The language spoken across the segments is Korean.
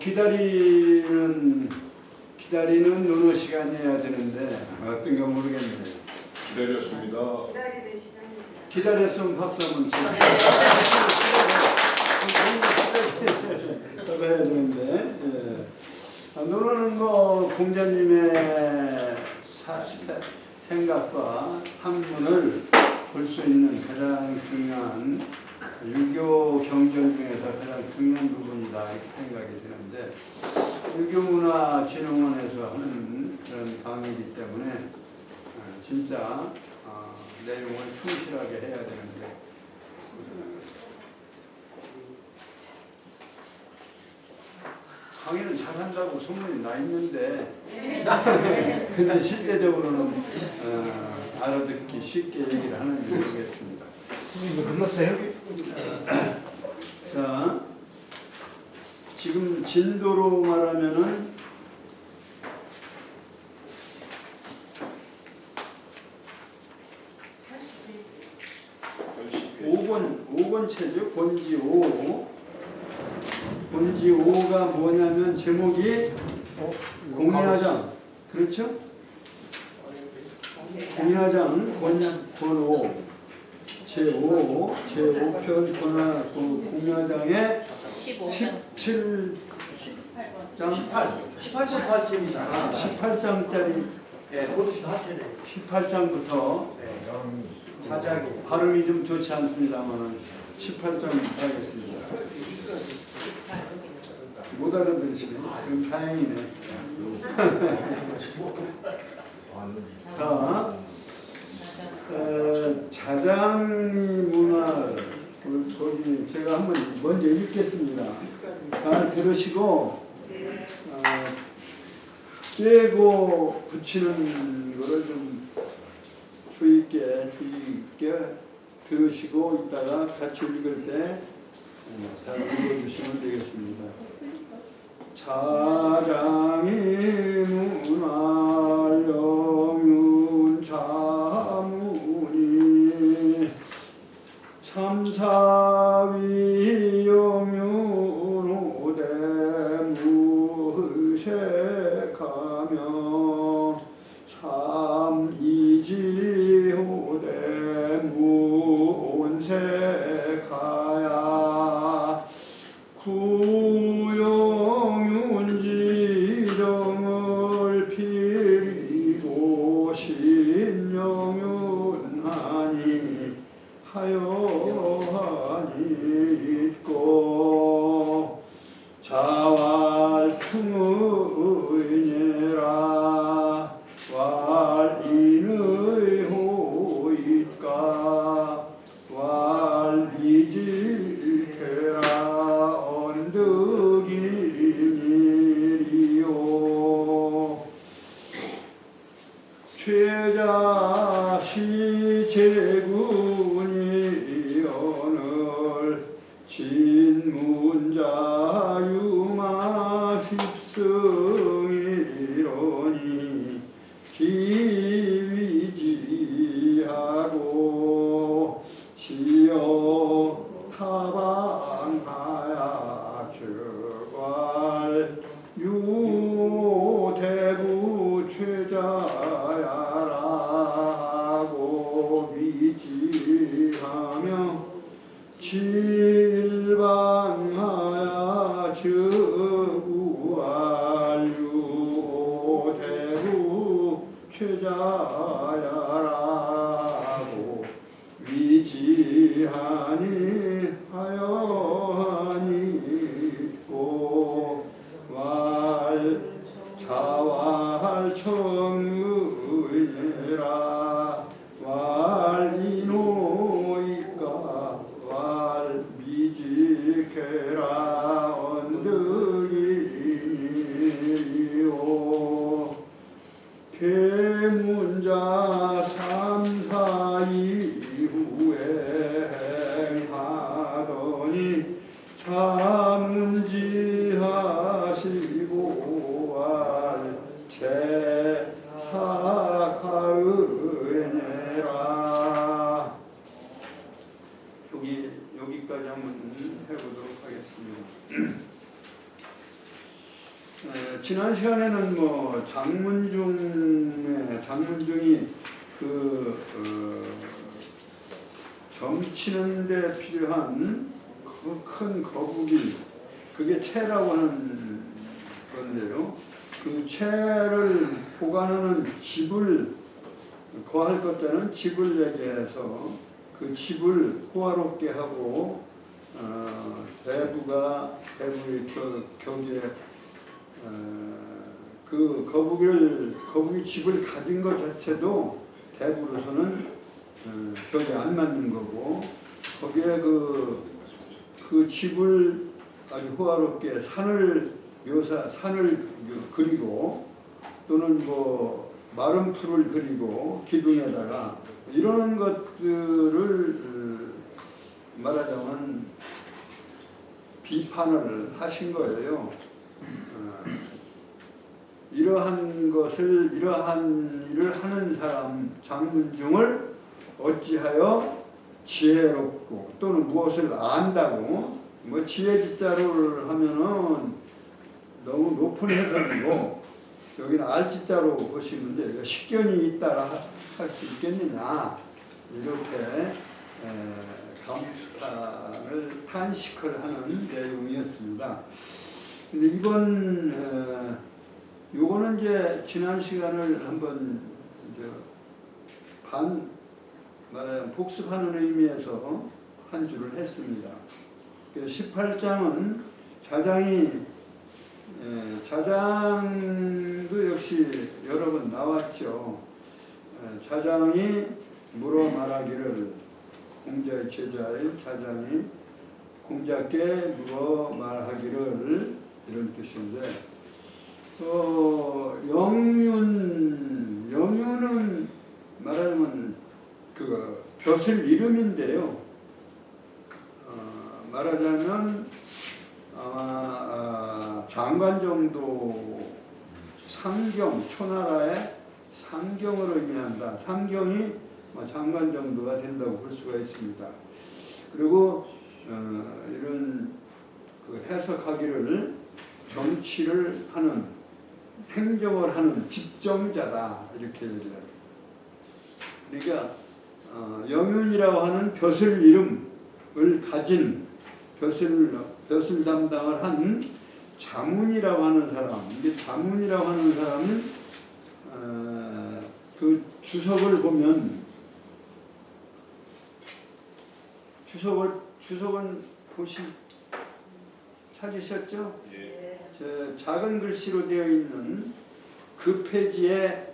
기다리는 논어 시간이어야 되는데 어떤가 모르겠네요. 기다렸습니다. 기다리는 시간입니다. 기다렸으면 박수 한번 치고 저거 해야 되는데. 예. 논어는 뭐 공자님의 생각과 학문을 볼 수 있는 가장 중요한 유교 경전 중에서 가장 중요한 부분이다 이렇게 생각이 드는데, 유교문화진흥원에서 하는 그런 강의이기 때문에 진짜 내용을 충실하게 해야 되는데, 강의는 잘한다고 소문이 나 있는데 근데 실제적으로는 알아듣기 쉽게 얘기를 하는지 모르겠습니다. 눌렀어요? 자, 지금 진도로 말하면은 5번 체죠. 본지 5. 본지 5가 뭐냐면 제목이 공야장. 그렇죠? 공야장 권 5. 제5편 공야장의 17장 8. 18.4쯤이다. 18장짜리 예, 그것도 하체네. 18장부터 자작이. 발음이 좀 좋지 않습니다만 18장부터 하겠습니다. 못 알아들으시네. 그럼 다행이네. 자, 자장이 문화, 거기 제가 한번 먼저 읽겠습니다. 잘 들으시고 떼고 붙이는 거를 좀 주의 있게 들으시고 이따가 같이 읽을 때 잘 읽어주시면 되겠습니다. 자장이 문화 영윤 자문이 삼사위 영윤오대 무색하며 삼이지호대 무온색하야 구영윤지정을 피리고 신영윤하니 하여하니 있고 자왈충의례라 왈인의 호잇가 왈이질케라 언덕이니리오 최자시 제군이 오늘 진문자유마 십승이로니 기위지하고 지어 타방하야 즉왈 유대부 최자야라고 위지하며 질방하야 즉구알 유대부 최자야라고 위지하니 하여하니 있고 왈 자왈청의례라 왈이노이까 왈미지케라 언덕이니오 계문자 삼사 이후에 행하더니 자문지하시고 왈 제사가의례라. 여기까지 한번 해보도록 하겠습니다. 지난 시간에는 뭐 장문중이 점치는 데 필요한 그 큰 거북이, 그게 채라고 하는 건데요. 그 채를 보관하는 집을, 거할 것 때는 집을 얘기해서 그 집을 호화롭게 하고, 대부의 격에 그 거북이 집을 가진 것 자체도 대부로서는 격에 안 맞는 거고, 거기에 그 집을 아주 호화롭게 산을 그리고, 또는 뭐 마른 풀을 그리고 기둥에다가 이런 것들을 말하자면 비판을 하신 거예요. 이러한 일을 하는 사람 장문중을 어찌하여 지혜롭고, 또는 무엇을 안다고, 뭐 지혜지자를 하면은 너무 높은 해석이고, 여기는 알지자로 보시면 돼요. 식견이 있다라 할 수 있겠느냐, 이렇게 감탄을 탄식을 하는 내용이었습니다. 근데 요거는 이제 지난 시간을 한번 말하자면 복습하는 의미에서 한 줄을 했습니다. 18장은 자장도 역시 여러 번 나왔죠. 자장이 물어 말하기를, 공자의 제자인 자장이 공자께 물어 말하기를, 이런 뜻인데, 영유는 말하자면 그 벼슬 이름인데요. 말하자면 아마 장관 정도, 상경, 초나라의 상경을 의미한다. 상경이 장관 정도가 된다고 볼 수가 있습니다. 그리고 이런 그 해석하기를 정치를 하는, 행정을 하는 집정자다, 이렇게 얘기를 해요. 그러니까 영윤이라고 하는 벼슬 이름을 가진 벼슬 담당을 한 자문이라고 하는 사람, 이게 자문이라고 하는 사람은 그 주석을 보면, 주석은 찾으셨죠? 예. 작은 글씨로 되어 있는 그 페이지에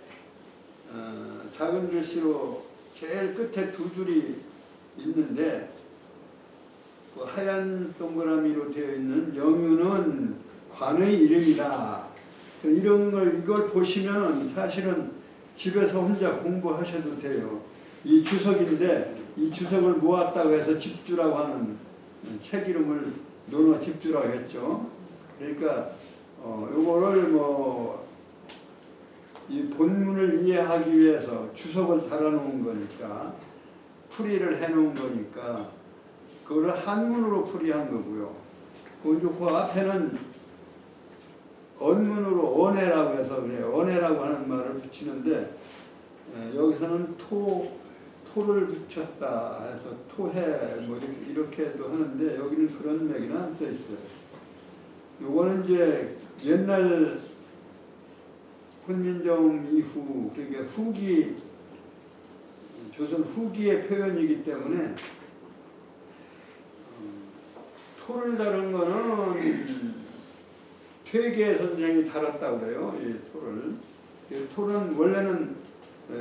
작은 글씨로 제일 끝에 두 줄이 있는데, 그 하얀 동그라미로 되어 있는 영유는 관의 이름이다. 이걸 보시면 사실은 집에서 혼자 공부하셔도 돼요. 이 주석인데, 이 주석을 모았다고 해서 집주라고 하는 책 이름을 논어 집주라고 했죠. 그러니까 요거를 이 본문을 이해하기 위해서 주석을 달아놓은 거니까, 풀이를 해놓은 거니까, 그거를 한문으로 풀이한 거고요. 그 앞에는 언문으로 언해라고 해서 그래요. 언해라고 하는 말을 붙이는데, 여기서는 토를 붙였다 해서 토해 뭐 이렇게도 하는데, 여기는 그런 맥이는 안 써 있어요. 요거는 이제 옛날 훈민정 이후, 그러니까 조선 후기의 표현이기 때문에, 토를 다룬 거는 퇴계 선생이 달았다고 그래요. 이 토를. 이 토는 원래는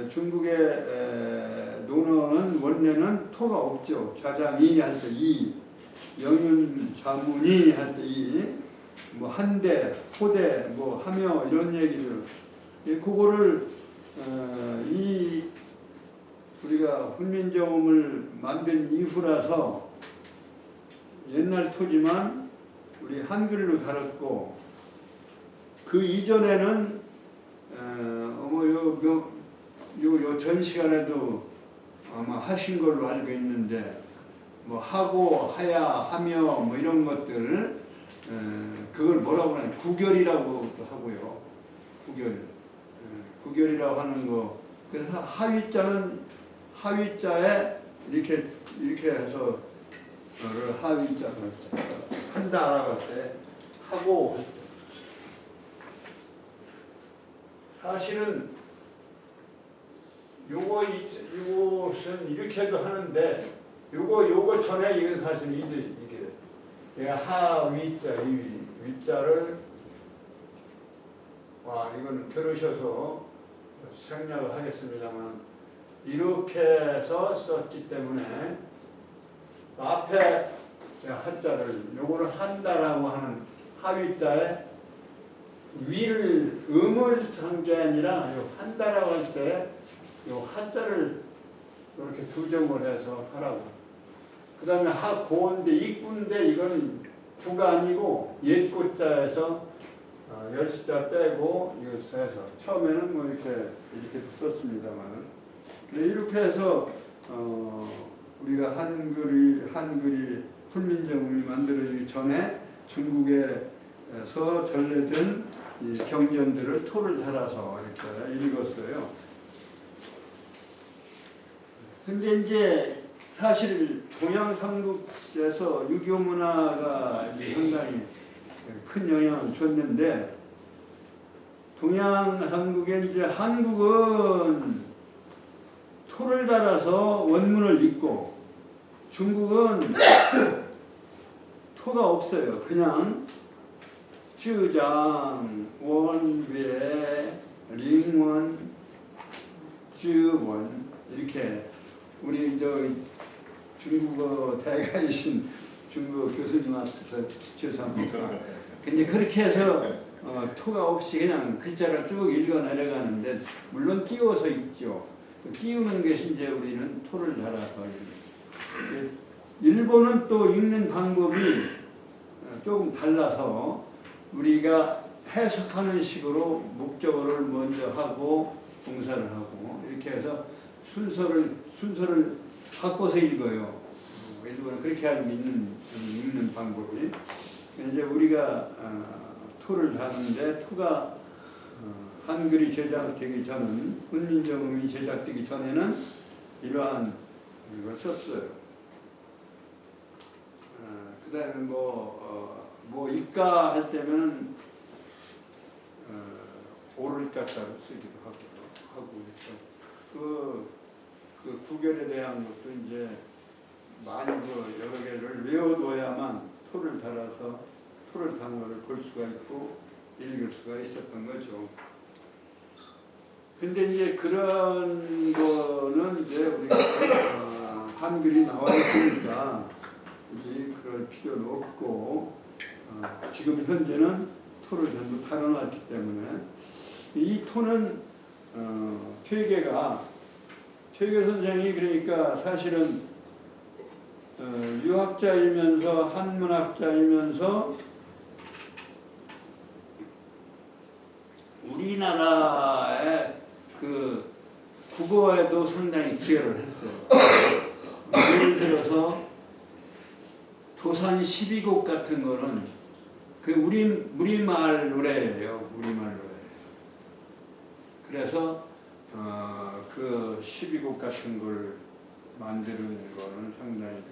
중국의 논어는 원래는 토가 없죠. 자장이 할 때 이, 영윤 자문이 할 때 이, 뭐 한대, 호대, 뭐 하며 이런 얘기들. 그거를 우리가 훈민정음을 만든 이후라서 옛날 토지만 우리 한글로 달았고, 그 이전에는 요 전 시간에도 아마 하신 걸로 알고 있는데, 뭐 하고 하야 하며 뭐 이런 것들, 그걸 뭐라고 하냐 구결이라고 하고요. 구결이라고 하는 거. 그래서 하위자는 하위자에 이렇게 해서 하위자를 한다라고 할 때 하고 사실은 요것은 이렇게도 하는데 요거 전에 이건 사실 이게 하위자 이 위자를 이거는 들으셔서 생략을 하겠습니다만 이렇게 해서 썼기 때문에 앞에 한자를 요거는 한다라고 하는 하위자에 위를 음을 한 게 아니라 요 한다라고 할 때 요 한자를 이렇게 두 점을 해서 하라고. 그 다음에 하고인데 입구인데 이건 구가 아니고 옛구자에서 열시자 빼고 이거 해서 처음에는 뭐 이렇게 썼습니다만 이렇게 해서 우리가 한글이 훈민정음이 만들어지기 전에 중국에서 전래된 이 경전들을 토를 달아서 이렇게 읽었어요. 근데 이제 사실 동양 삼국에서 유교 문화가 상당히 큰 영향을 줬는데 동양 삼국에 이제 한국은 토를 달아서 원문을 읽고 중국은 토가 없어요. 그냥 쯔장, 원괴, 링원, 쯔원 이렇게 우리 중국어 대가이신 중국어 교수님한테 죄송합니다. 근데 그렇게 해서 토가 없이 그냥 글자를 쭉 읽어 내려가는데 물론 띄워서 읽죠. 띄우는 것이 이제 우리는 토를 달아서 일본은 또 읽는 방법이 조금 달라서 우리가 해석하는 식으로 목적어를 먼저 하고 동사를 하고 이렇게 해서 순서를 바꿔서 읽어요. 일본은 그렇게 알고 읽는 방법이. 이제 우리가 토를 다는데 토가 한글이 제작되기 전은 훈민정음이 제작되기 전에는 이러한 걸 썼어요. 그 다음에 뭐 입가 할 때면 오를가자로 쓰기도 하고 그 구결에 대한 것도 이제 많이 여러 개를 외워둬야만 토를 달아서 토를 단어를 볼 수가 있고 읽을 수가 있었던 거죠. 근데 이제 그런 거는 이제 우리가 한글이 나와 있으니까 이제 그럴 필요는 없고 지금 현재는 토를 전부 달아놨기 때문에 이 토는 퇴계 선생이 그러니까 사실은 유학자이면서 한문학자이면서 우리나라의 그 국어에도 상당히 기여를 했어요. 예를 들어서 도산 12곡 같은 거는 그 우리말 노래예요. 우리말 노래. 그래서 그 12곡 같은 걸 만드는 거는 상당히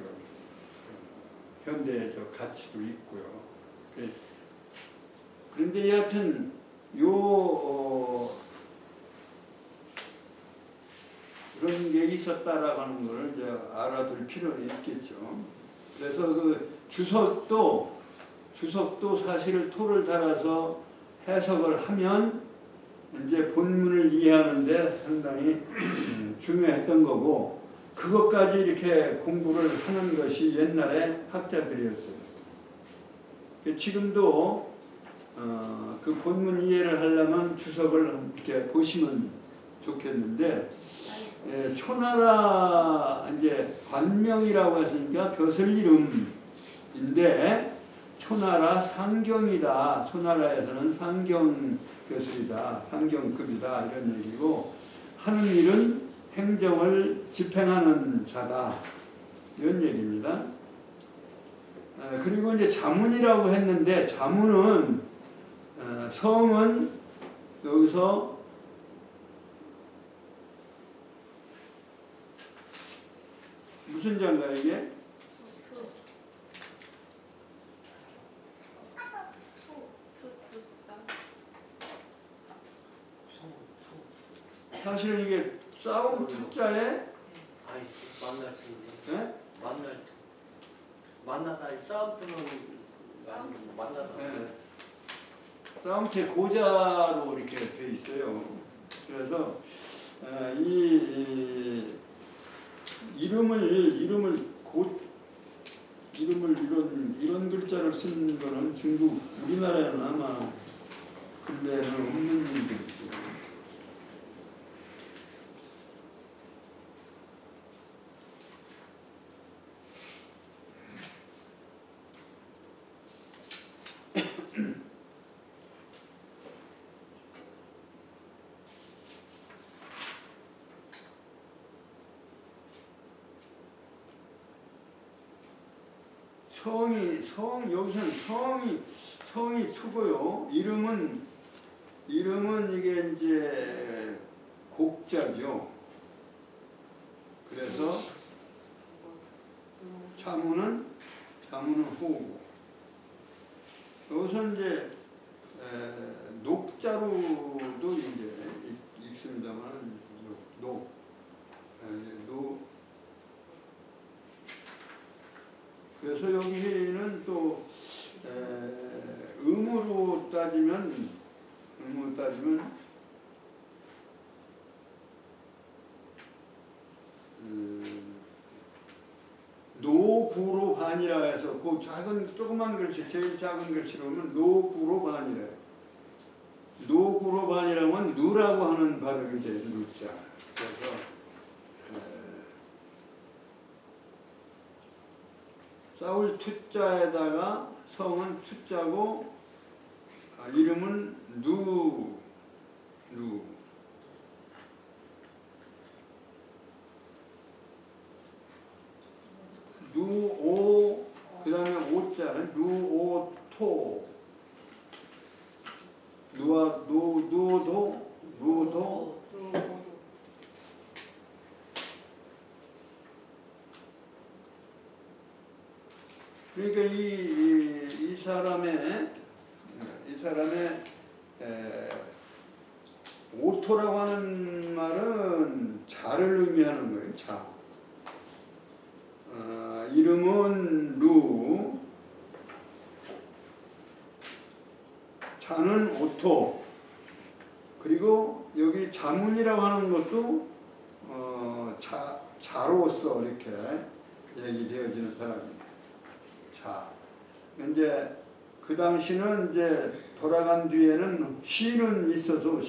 현대적 가치도 있고요. 그런데 여하튼 그런 게 있었다라고 하는 걸 이제 알아둘 필요는 있겠죠. 그래서 그 주석도 사실 토를 달아서 해석을 하면 이제 본문을 이해하는데 상당히 중요했던 거고 그것까지 이렇게 공부를 하는 것이 옛날에 학자들이었어요. 지금도 그 본문 이해를 하려면 주석을 이렇게 보시면 좋겠는데 초나라 이제 관명이라고 했으니까 벼슬 이름인데 초나라 상경이다. 초나라에서는 상경 벼슬이다. 상경급이다. 이런 얘기고 하는 일은 행정을 집행하는 자다. 이런 얘기입니다. 그리고 이제 자문이라고 했는데 자문은 성은 여기서 무슨 자인가 이게? 사실은 이게 싸움 투자에 아이 만날 텐데. 만나다 싸움 뜨는 만나다. 싸움체 고자로 이렇게 돼 있어요. 그래서 이 이름을 이런 글자를 쓴 거는 중국 우리나라에는 아마 근래는 없는 일들이죠. 여기서는 성이 투고요. 이름은 이게 이제 곡자죠. 그래서 자문은 호고. 여기서 이제 녹자로도 이제 읽습니다만 녹. 그래서 여기는 또 의무로 따지면 노구로 반이라 해서 그 작은 조그만 글씨 제일 작은 글씨로 보면 노구로 반이래. 노구로 반이라면 누라고 하는 발음이 돼요. 누자. 그래서 싸울 투자에다가 성은 투자고 이름은 누 누오 그 다음에 오자는 누오토 누도 그러니까 이 사람의 오토라고 하는 말은 자를 의미하는 거예요. 자. 이름은 루, 자는 오토. 그리고 여기 자문이라고 하는 것도 자로서 이렇게 얘기되어지는 사람입니다. 자, 이제 그 당시는 이제 돌아간 뒤에는 시호는 있어도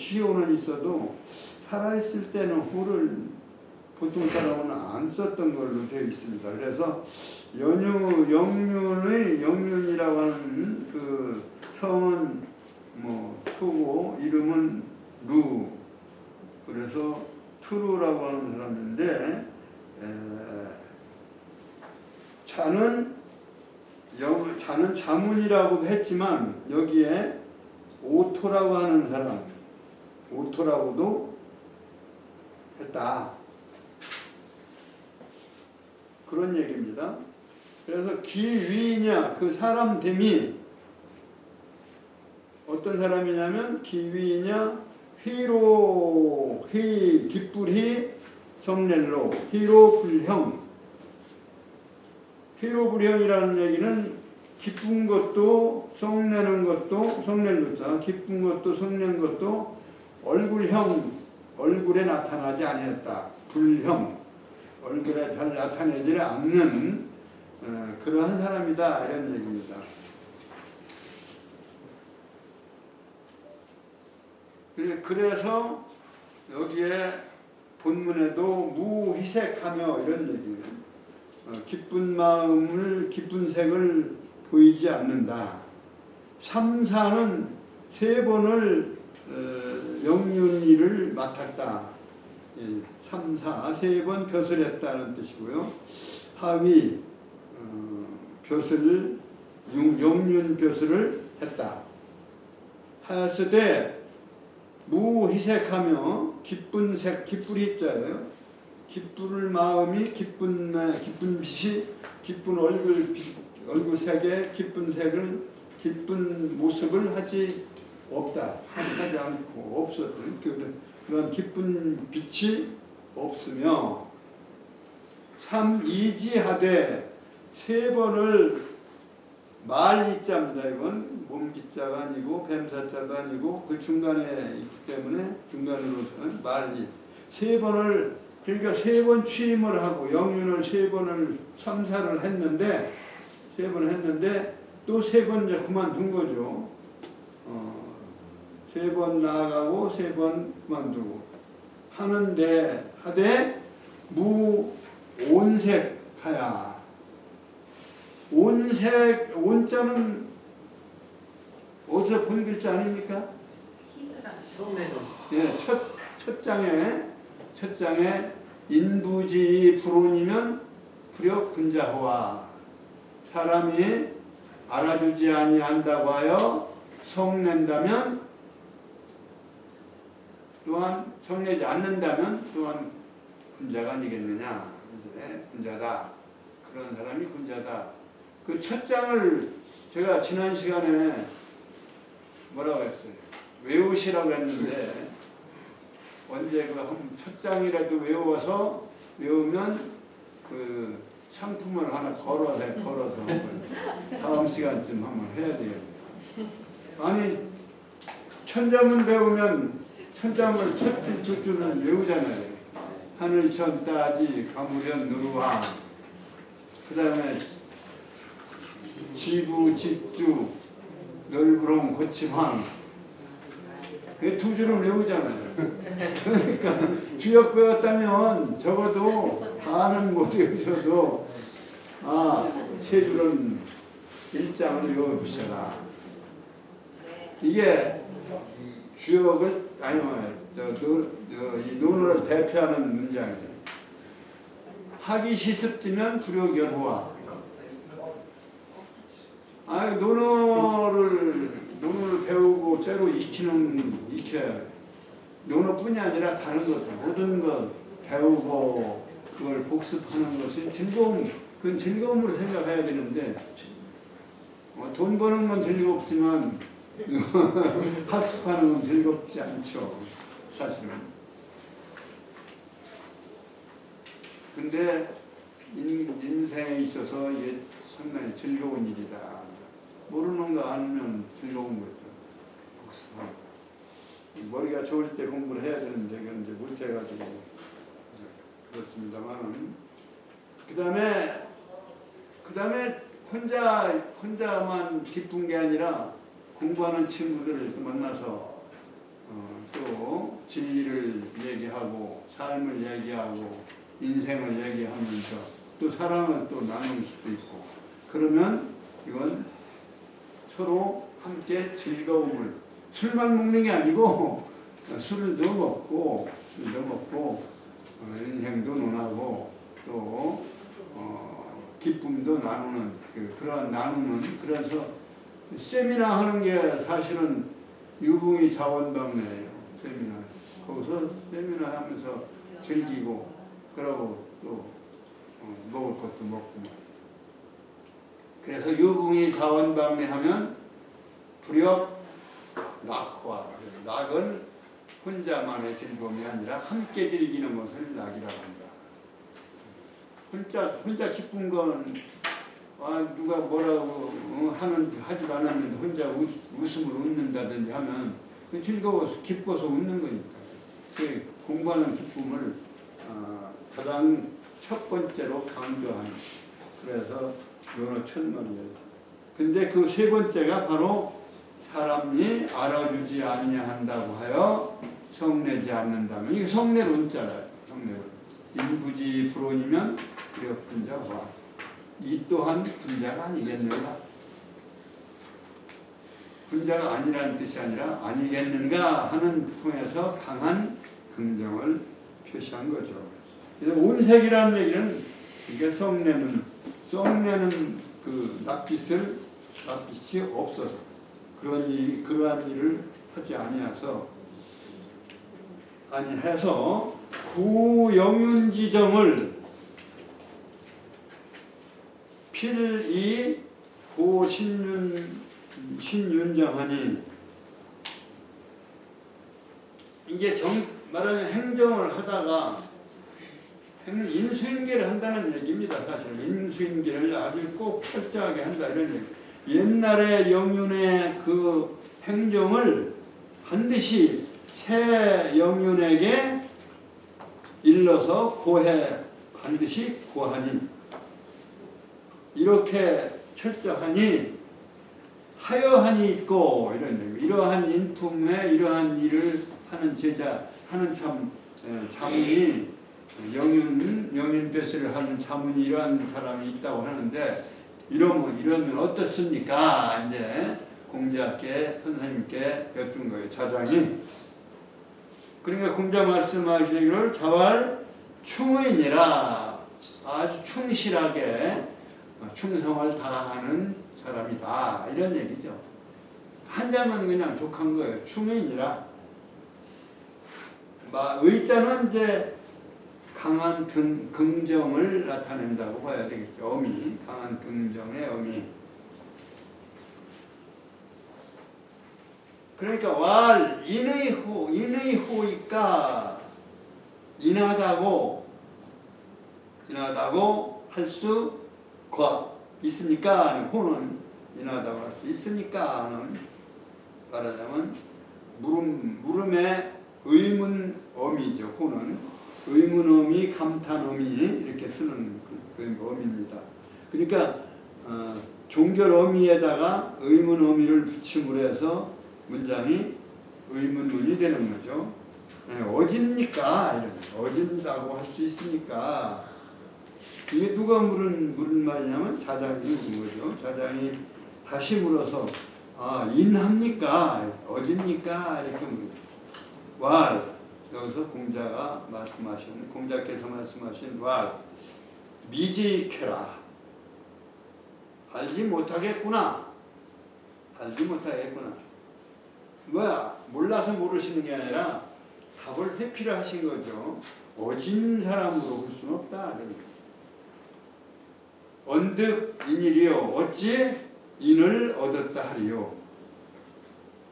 살아있을 때는 후를 보통 사람은 안 썼던 걸로 되어 있습니다. 그래서 영윤이라고 하는 그 성은 투고 이름은 루. 그래서 투루라고 하는 사람인데 자는 자문이라고도 했지만 여기에 오토라고 하는 사람, 오토라고도 했다. 그런 얘기입니다. 그래서 기위냐 그 사람됨이 어떤 사람이냐면 기위냐 기뿔히 성렐로 희로불형이라는 얘기는 기쁜 것도 성내는 것도 성낼로자 기쁜 것도 성낸 것도 얼굴에 나타나지 아니었다. 불형 얼굴에 잘 나타내지 않는 그러한 사람이다 이런 얘기입니다. 그래서 여기에 본문에도 무희색하며 이런 얘기예요. 기쁜 마음을 기쁜 색을 보이지 않는다. 3사는 3번을 영윤이를 맡았다. 3사 3번 벼슬했다는 뜻이고요. 하위 벼슬 영륜벼슬을 했다. 하였으되 무희색하며 기쁜 색, 기쁠이 있잖아요. 기쁠 마음이 기쁜 빛이 기쁜 얼굴 색에 기쁜 색을 기쁜 모습을 하지 없다. 하지 않고 없어. 그런 기쁜 빛이 없으며 삼이지하되 세 번을 말이자입니다. 이건 몸기자가 아니고 뱀사자가 아니고 그 중간에 있기 때문에 중간으로서는 말이 세 번을 그러니까 세 번 취임을 하고 영륜을 세 번을 참사를 했는데 세 번 했는데 또 세 번 이제 그만둔 거죠. 세 번 나아가고 세 번 그만두고 하는데 하되 무온색하야. 온색 온자는 어디서 본 글자 아닙니까? 성내도. 예, 첫 장에 인부지 불온이면 불역분자호와 사람이 알아주지 아니한다고 하여 성낸다면 또한 성내지 않는다면 또한 군자가 아니겠느냐. 이제 군자다. 그런 사람이 군자다. 그 첫 장을 제가 지난 시간에 뭐라고 했어요? 외우시라고 했는데 언제 그 첫 장이라도 외우면 그 상품을 하나 걸어서 다음 시간쯤 한번 해야 되겠네요. 아니 천장을 배우면 천장을 첫 두 줄은 외우잖아요. 하늘 천 따지 가무련 누르왕 그 다음에 지부 집주 넓으롱 고침황 그 두 줄은 외우잖아요. 그러니까 주역 배웠다면 적어도 다는 못 외우셔도 세 줄은 일장을 외워두셔라. 이게 주역을 이 논어를 대표하는 문장이에요. 하기 시습지면 불효견호화. 논어를 배우고 째로 익혀야 해요. 논어뿐이 아니라 다른 것들 모든 것 배우고 그걸 복습하는 것이 그건 즐거움으로 생각해야 되는데 돈 버는 건 즐겁지만 학습하는 건 즐겁지 않죠. 사실은. 근데 인생에 있어서 이게 상당히 즐거운 일이다. 모르는 거 알면 즐거운 거죠. 복습하고. 머리가 좋을 때 공부를 해야 되는데 그건 이제 못해가지고 그렇습니다만은 그 다음에 혼자만 기쁜 게 아니라 공부하는 친구들을 만나서 또 진리를 얘기하고 삶을 얘기하고 인생을 얘기하면서 또 사랑을 또 나눌 수도 있고 그러면 이건 서로 함께 즐거움을 술만 먹는 게 아니고 술도 먹고 인생도 논하고 또 기쁨도 나누는 그러한 나누는 그래서 세미나 하는 게 사실은 유붕이 자원방내예요. 세미나 거기서 세미나 하면서 즐기고 그러고 또 먹을 것도 먹고 그래서 유붕이 자원방내 하면 불역 낙화 낙은 혼자만의 즐거움이 아니라 함께 즐기는 것을 낙이라고 합니다. 혼자 기쁜 건 누가 뭐라고 하지 않았는데 혼자 웃음을 웃는다든지 하면 즐거워서 기뻐서 웃는 거니까. 그 공부하는 기쁨을 가장 첫 번째로 강조하는 그래서 요런 천만이에요. 근데 그 세 번째가 바로 사람이 알아주지 아니한다고 하여 성내지 않는다면 이게 성내론자라요. 성내론. 인부지 불온이면 불역분자와 이 또한 분자가 아니겠는가? 분자가 아니라는 뜻이 아니라 아니겠는가 하는 통해서 강한 긍정을 표시한 거죠. 그래서 온색이라는 얘기는 이게 썩내는 그 낯빛을 낯빛이 없어서 그러한 일을 하지 아니해서 구영윤지정을 필이 신윤정하니 이게 말하자면 행정을 하다가 인수인계를 한다는 얘기입니다. 사실 인수인계를 아주 꼭 철저하게 한다 이런 얘기. 옛날에 영윤의 그 행정을 반드시 새 영윤에게 일러서 반드시 고하니 이렇게 철저하니 하여하니 있고 이런 얘기. 이러한 인품에 이러한 일을 하는 자문이 영윤 벼슬을 하는 자문이 이러한 사람이 있다고 하는데 이러면 어떻습니까? 이제 공자께 선생님께 여쭌 거예요. 자장이. 그러니까 공자 말씀하시기를 자왈 충의니라. 아주 충실하게 충성을 다하는 사람이다. 이런 얘기죠. 한자만 그냥 족한 거예요. 충의니라. 의자는 이제 강한 긍정을 나타낸다고 봐야 되겠죠. 어미, 강한 긍정의 어미. 그러니까 왈 인의호이까 인하다고 할 수 있으니까 호는 인하다고 할 수 있으니까는 말하자면 물음의 의문어미죠. 호는 의문어미, 감탄어미 이렇게 쓰는 그 어미입니다. 그러니까 종결어미에다가 의문어미를 붙임으로 해서 문장이 의문문이 되는 거죠. 어집니까? 어진다고 할 수 있으니까 이게 누가 물은 말이냐면 자장이 물은 거죠. 자장이 다시 물어서 인합니까? 어집니까? 이렇게 물어요. 왈 여기서 공자께서 말씀하신 왈 미지케라 알지 못하겠구나. 뭐야 몰라서 모르시는 게 아니라 답을 회피를 하신 거죠. 어진 사람으로 볼 수는 없다. 언득 인일이요 어찌 인을 얻었다 하리요.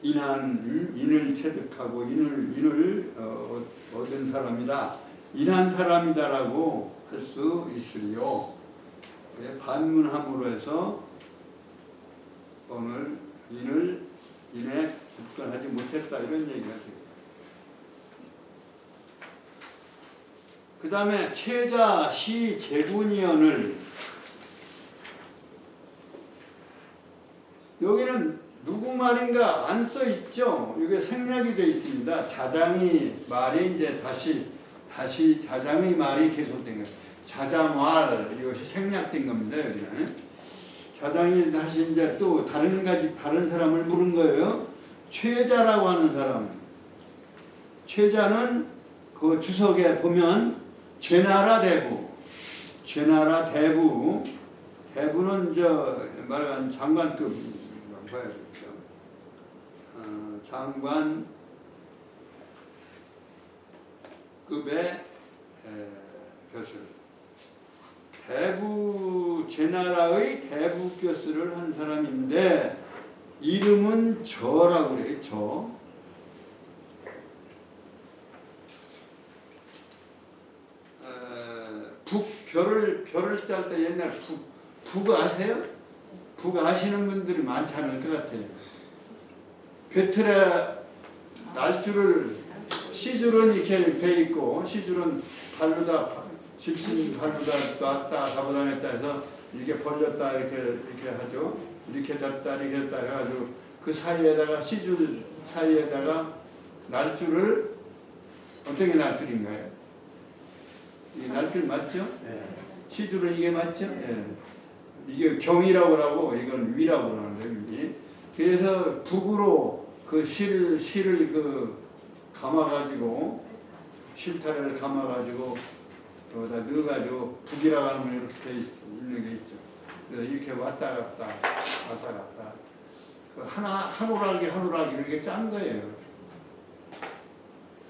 인을 체득하고 인을 얻은 사람이다. 인한 사람이다라고 할 수 있으리요. 반문함으로 해서 오늘 인에 접근하지 못했다 이런 얘기가 돼요. 그 다음에 체자 시 제군이언을 여기는 누구 말인가 안 써 있죠. 이게 생략이 되어 있습니다. 자장이 말이 이제 다시 자장의 말이 계속된 거예요. 자장왈 이것이 생략된 겁니다. 여기는 자장이 다시 이제 또 다른 사람을 물은 거예요. 최자라고 하는 사람. 최자는 그 주석에 보면 죄나라 대부. 대부는 말하는 장관급 봐야겠죠. 장관급의 벼슬. 제나라의 대부교수를 한 사람인데 이름은 저라고 그래요. 저. 별을 짤 때 옛날 북 아세요? 북 아시는 분들이 많지 않을 것 같아요. 배틀에 날줄을 시줄은 이렇게 돼 있고 시줄은 집신 발로다 놨다 잡아당했다 해서 이렇게 벌렸다 이렇게 하죠. 이렇게 졌다 해가지고 그 사이에다가 시줄 사이에다가 날줄을 어떻게 날줄인가요? 이 날줄 맞죠? 네. 시줄은 이게 맞죠? 네. 이게 경이라고 하고 이건 위라고 하는데 그래서 북으로 그 실을 감아가지고 실타래를 감아가지고 여기다 넣어가지고 북이라고 하는 건 이렇게 돼 있는 게 있죠. 그래서 이렇게 왔다 갔다 그 한오라기 이렇게 짠 거예요.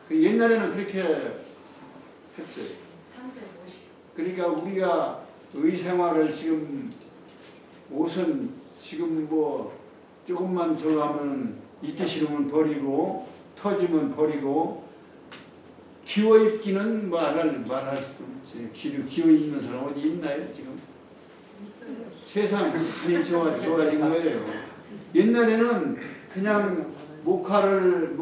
그 옛날에는 그렇게 했어요. 350. 그러니까 우리가 의생활을 지금 옷은 지금 뭐 조금만 더 하면 입기 싫으면 버리고 터지면 버리고 기워 입기는 말할 수 없지. 기워 입는 사람 어디 있나요 지금? 있어요. 세상 많이 좋아진 거예요. 옛날에는 그냥 목화를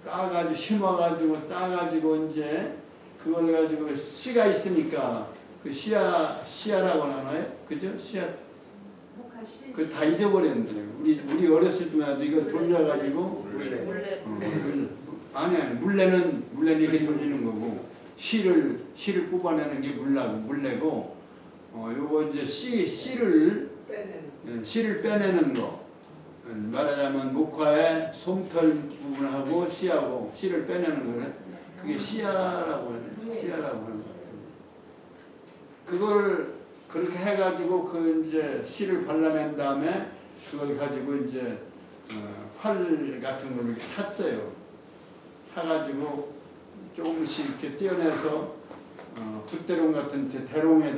따가지고 심어가지고 따가지고 이제 그걸 가지고 씨가 있으니까 그 씨앗라고 하나요? 그죠? 씨앗. 목화씨. 그 다 잊어버렸네요. 우리 어렸을 때만 이걸 돌려가지고 물레. 아니 물레는 이렇게 돌리는 거고 씨를 뽑아내는 게 물레고 요거 이제 씨를 빼내는 거. 말하자면 목화의 솜털 부분하고 씨하고 씨를 빼내는 거는 그게 씨앗라고 하는 거예요. 그걸 그렇게 해가지고 그 이제 씨를 발라낸 다음에 그걸 가지고 이제 활 같은 걸 이렇게 탔어요. 타가지고 조금씩 이렇게 떼어내서 붓대롱 같은 대롱을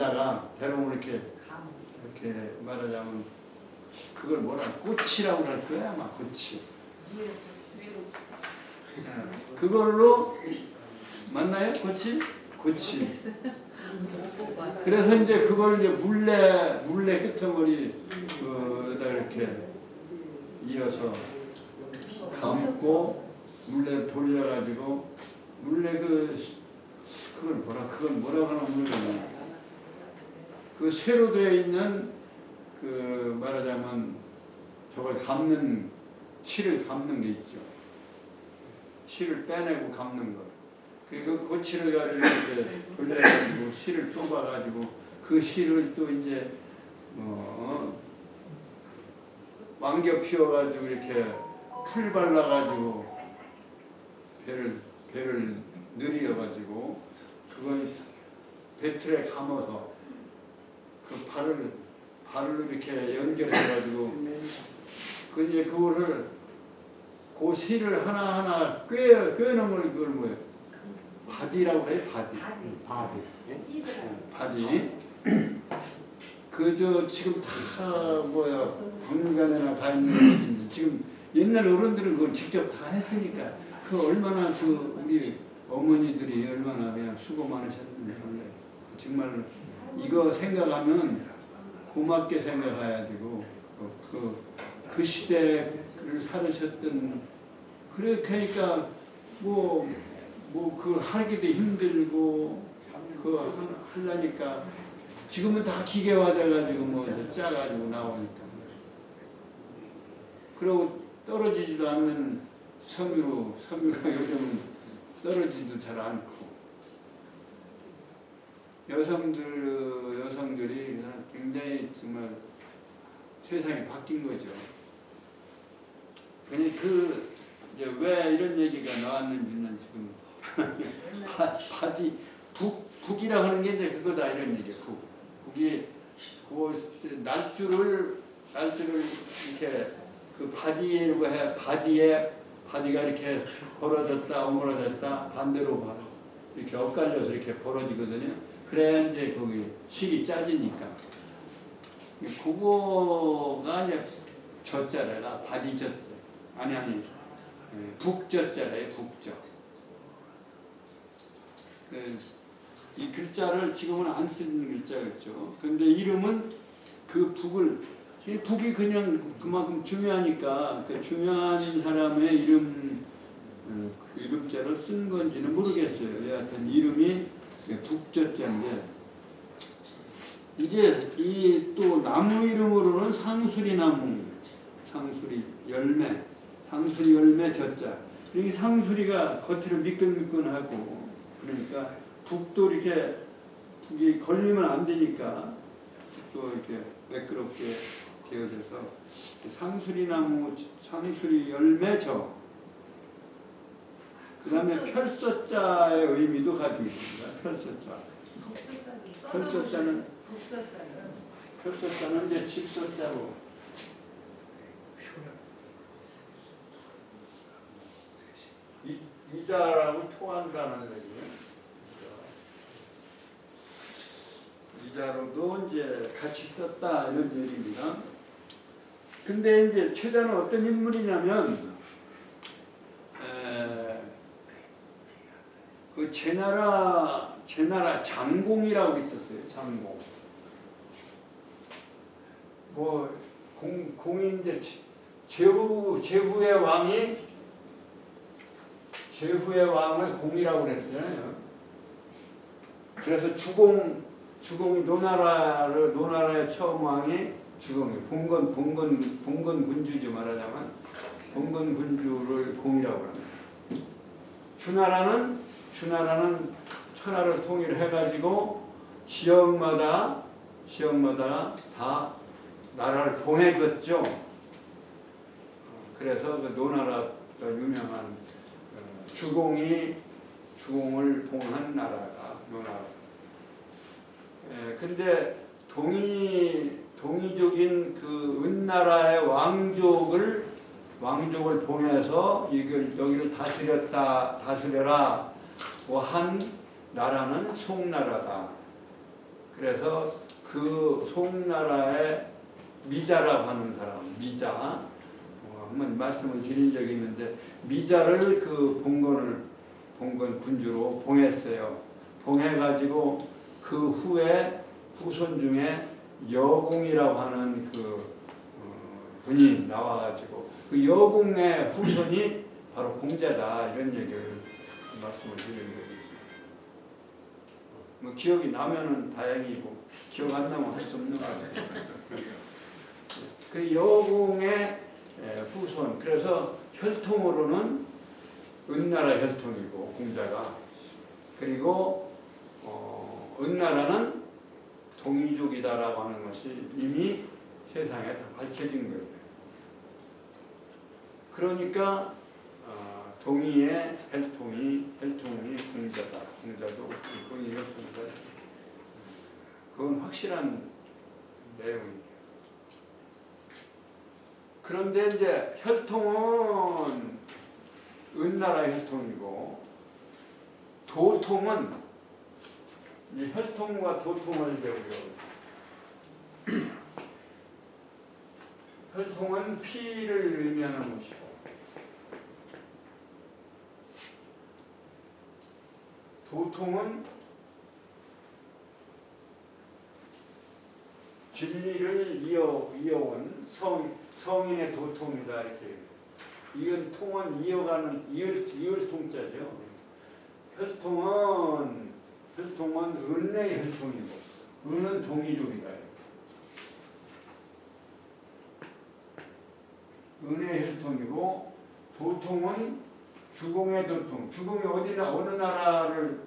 이렇게 말하자면 그걸 뭐라 꽃이라고 할 거야 아마 꽃이. 그걸로 맞나요 꽃이? 그래서 이제 그걸 이제 물레 끄트머리 그다 이렇게 이어서 감고 물레 돌려가지고 물레 그걸 뭐라고 하나 모르겠네. 그 쇠로 되어 있는 그 말하자면 저걸 실을 감는 게 있죠. 실을 빼내고 감는 거. 그 고치를 가지고 이제 돌려가지고 실을 뽑아가지고 그 실을 또 이제 왕겨 피워가지고 이렇게 풀 발라가지고 배를 늘려가지고 그걸 배틀에 감아서 그 발을 이렇게 연결해가지고 그 이제 그거를 그 실을 하나하나 꿰는 걸 그걸 뭐예요? 바디라고 해요. 바디. 그저 지금 다 박물관에나 가 있는 얘기인데 지금 옛날 어른들은 그걸 직접 다 했으니까 그 얼마나 우리 어머니들이 얼마나 그냥 수고 많으셨는지 몰라요. 정말 이거 생각하면 고맙게 생각해야지고 그 시대를 살으셨던 그러니까 그걸 하기도 힘들고 하려니까 지금은 다 기계화돼가지고 짜가지고 나오니까 그리고 떨어지지도 않는 섬유가 요즘은 떨어지지도 잘 않고 여성들이 굉장히 정말 세상이 바뀐 거죠. 그러니까 이제 왜 이런 얘기가 나왔는지는 지금 북이라고 하는 게 이제 그거다 이런 얘기예요. 북이 그 날줄을 이렇게 그 바디라고 해 바디가 이렇게 벌어졌다 오므라졌다 반대로 이렇게 엇갈려서 이렇게 벌어지거든요. 그래 이제 거기 실이 짜지니까 그거가 이제 젖자래가 바디 젖자 아니 북젖자래요. 북젖. 이 글자를 지금은 안 쓰는 글자였죠. 그런데 이름은 그 북이 그냥 그만큼 중요하니까 그 중요한 사람의 이름자로 쓴 건지는 모르겠어요. 여하튼 이름이 북젖자인데 이제 이 또 나무 이름으로는 상수리 열매 젖자. 이 상수리가 겉으로 미끈미끈하고 그러니까 북도 이렇게 북이 걸리면 안 되니까 또 이렇게 매끄럽게 되어져서 상수리 열매죠. 그 다음에 펼소자의 의미도 가지고 있습니다. 펼소자는 이제 집소자로 이자라고 토한다는 얘기예요. 이자로도 이제 같이 썼다 이런 얘기입니다. 근데 이제 최자는 어떤 인물이냐면 그 제나라 장공이라고 있었어요. 장공. 뭐 공이 이제 제후의 왕을 공이라고 그랬잖아요. 그래서 주공이 노나라의 처음 왕이 주공이 봉건 군주죠. 말하자면 봉건 군주를 공이라고 합니다. 주나라는 천하를 통일해가지고 지역마다 다 나라를 봉해줬죠. 그래서 그 노나라 유명한 주공을 봉한 나라가 노나라. 근데 동이족인 그 은나라의 왕족을 봉해서 여기를 다스려라 한 나라는 송나라다. 그래서 그 송나라의 미자라고 하는 사람, 미자 한번 말씀을 드린 적이 있는데 미자를 그 봉건 군주로 봉했어요. 봉해가지고 그 후에 후손 중에 여공이라고 하는 그 분이 나와가지고 그 여공의 후손이 바로 공자다 이런 얘기를 말씀을 드리는 거죠. 뭐 기억이 나면은 다행이고 기억 안 나면 할 수 없는 거죠. 그 여공의 후손. 그래서 혈통으로는 은나라 혈통이고 공자가 그리고 은나라는 동이족이다라고 하는 것이 이미 세상에 다 밝혀진 거예요. 그러니까 동이의 혈통이 공자다. 공자도 동이의 혈통이다. 그건 확실한 내용이에요. 그런데 이제 혈통은 은나라 혈통이고 도통은 이제 혈통과 도통을 배우죠. 혈통은 피를 의미하는 것이고 도통은 진리를 이어온 성인의 도통이다 이렇게. 이건 통은 이어가는 이을 통자죠. 혈통은 은의 혈통이고 은은 동이족이다. 은의 혈통이고 도통은 주공의 도통. 주공이 어느 나라를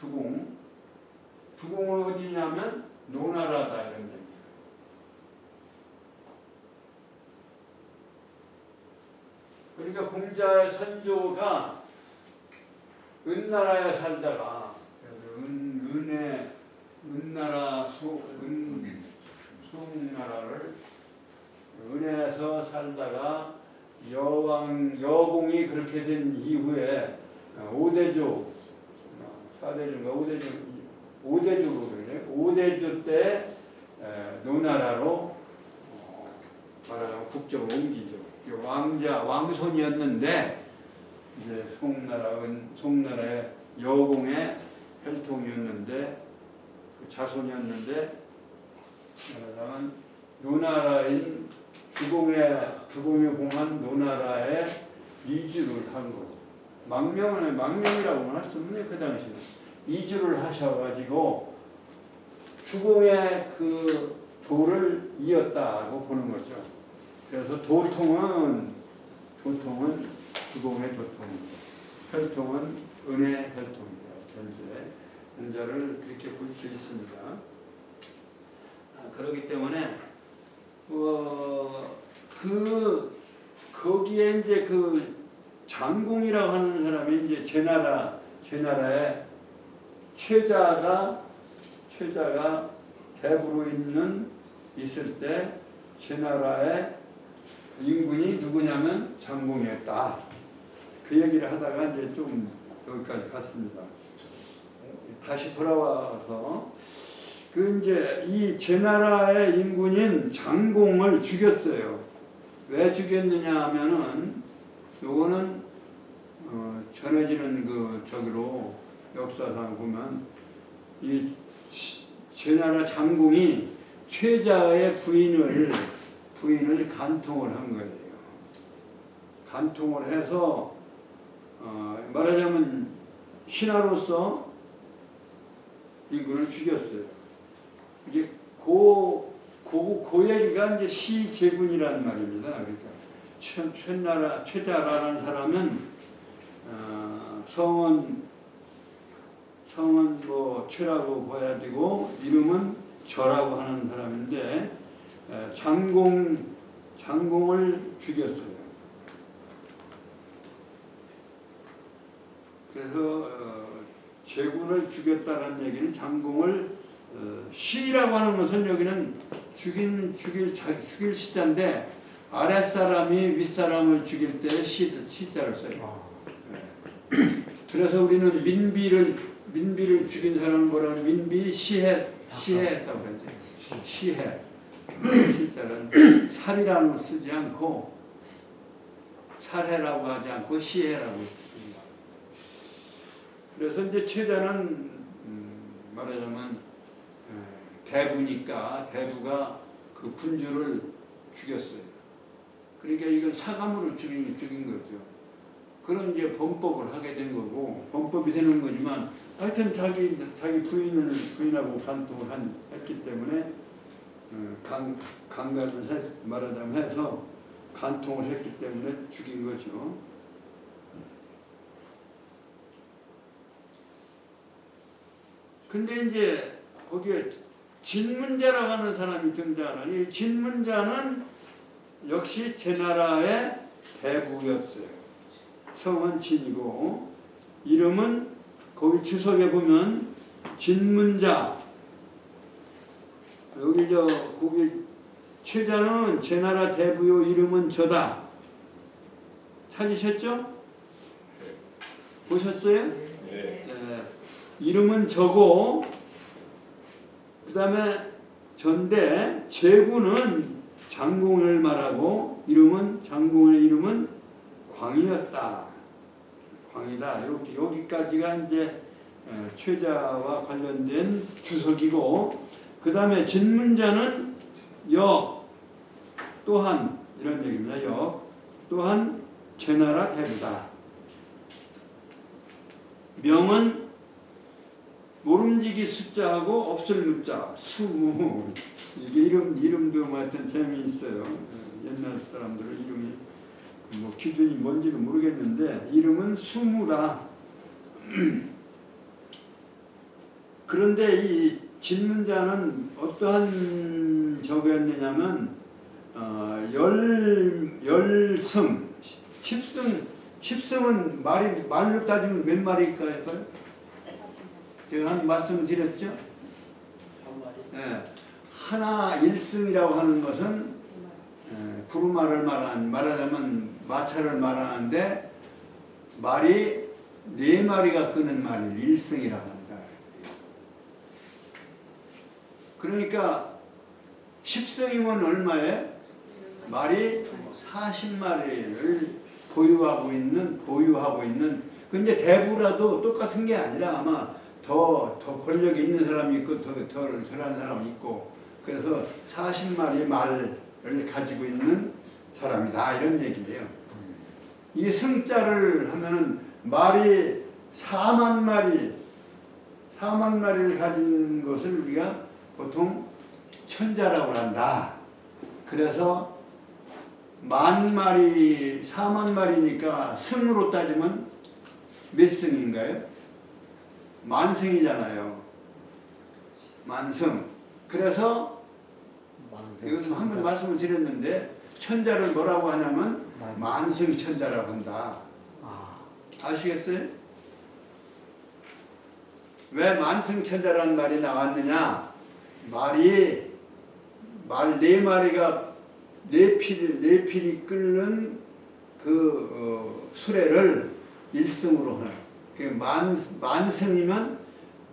주공은 어디냐면 노나라다 이런 얘기. 그러니까 공자의 선조가 은나라에 살다가 송나라를 은에서 살다가 여공이 그렇게 된 이후에 5대조 4대조인가 5대조로 그러네. 5대조 때 노나라로 말하자면 국적을 옮기죠. 왕손이었는데 이제 송나라의 여공의 혈통이었는데 그 자손이었는데 말하자면 노나라인 주공이 봉한 노나라에 이주를 한 거죠. 망명이라고는 할 수 없네 그 당시는. 이주를 하셔가지고 주공의 그 도를 이었다고 보는 거죠. 그래서 도통은 주공의 도통입니다. 혈통은 은의 혈통입니다. 현재를 그렇게 볼 수 있습니다. 그렇기 때문에 거기에 이제 그 장공이라고 하는 사람이 이제 제나라의 최자가 대부로 있을 때 제나라의 인군이 누구냐면 장공이었다. 그 얘기를 하다가 이제 좀 여기까지 갔습니다. 다시 돌아와서 그 이제 이 제나라의 인군인 장공을 죽였어요. 왜 죽였느냐 하면은 요거는 전해지는 그 저기로 역사상 보면 이 제나라 장공이 최자의 부인을 간통을 한 거예요. 간통을 해서 말하자면 신하로서 인군을 죽였어요. 이제 그 얘기가 이제 시제군이라는 말입니다. 그러니까 최자라는 사람은 성은 뭐 최라고 봐야 되고 이름은 저라고 하는 사람인데 장공을 죽였어요. 그래서 제군을 죽였다는 얘기는 장공을 시라고 하는 것은 여기는 죽일 시자인데 아랫사람이 윗사람을 죽일 때 시자를 써요. 그래서 우리는 민비를 죽인 사람을 뭐라고 하면 민비 시해했다고 하죠. 시해. 시자는 살이라는 걸 쓰지 않고 살해라고 하지 않고 시해라고 씁니다. 그래서 이제 최자는 말하자면 대부니까 대부가 그 군주를 죽였어요. 그러니까 이건 사감으로 죽인 거죠. 그런 이제 범법을 하게 된 거고 범법이 되는 거지만 하여튼 자기 부인하고 간통을 했기 때문에 강간을 말하자면 해서 간통을 했기 때문에 죽인 거죠. 근데 이제 거기에 진문자라고 하는 사람이 등장하는 이 진문자는 역시 제나라의 대부였어요. 성은 진이고 이름은 거기 주석에 보면 진문자 여기 거기 최자는 제나라 대부요 이름은 저다. 찾으셨죠? 보셨어요? 네. 이름은 저고 그 다음에 전대 제구는 장공을 말하고 장공의 이름은 광이었다. 광이다. 이렇게 여기까지가 이제 최자와 관련된 주석이고 그 다음에 진문자는 또한 이런 얘기입니다. 또한 제나라 대부다. 명은 모름지기 숫자하고 없을 무자 수무 이게 이름도 뭐 하여튼 재미있어요. 옛날 사람들은 이름이 뭐 기준이 뭔지는 모르겠는데 이름은 수무라. 그런데 이 진문자는 어떠한 적이었느냐면 열승 10승은 말로 따지면 몇 마리일까요? 제가 한 말씀 드렸죠? 네. 하나 1승이라고 하는 것은 부르마를 말하자면 마차를 말하는데 말이 4마리가 끄는 말을 1승이라고 합니다. 그러니까 10승이면 얼마에? 말이 40마리를 보유하고 있는 근데 대부라도 똑같은 게 아니라 아마 더 권력이 있는 사람이 있고 덜한 사람이 있고 그래서 40마리 말을 가지고 있는 사람이다 이런 얘기예요. 이 승자를 하면은 말이 4만 마리를 가진 것을 우리가 보통 천자라고 한다. 그래서 4만 마리니까 승으로 따지면 몇 승인가요? 만승이잖아요. 만승. 그래서 이건 한번 말씀을 드렸는데 천자를 뭐라고 하냐면 만승 천자라고 한다. 아시겠어요? 왜 만승 천자라는 말이 나왔느냐? 말 4마리가 네필이 끓는 그 수레를 일승으로 하는. 그 만승이면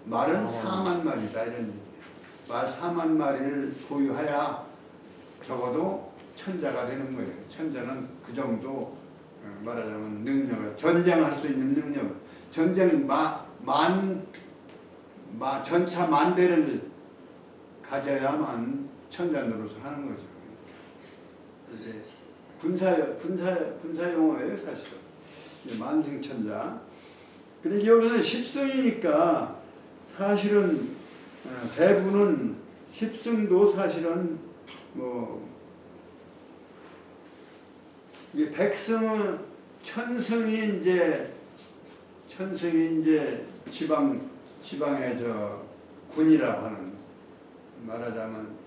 말은 4만 마리다 이런 얘기예요. 말 4만 마리를 보유하야 적어도 천자가 되는 거예요. 천자는 그 정도 말하자면 능력을 전쟁할 수 있는 능력. 전쟁 전차 만대를 가져야만 천자 노릇을 하는 거죠. 이제 군사 용어예요, 사실은. 만승천자. 그리고 여기서는 십승이니까 사실은 대부는 십승도 사실은 이 백승은 천승이 이제 지방의 군이라고 하는 말하자면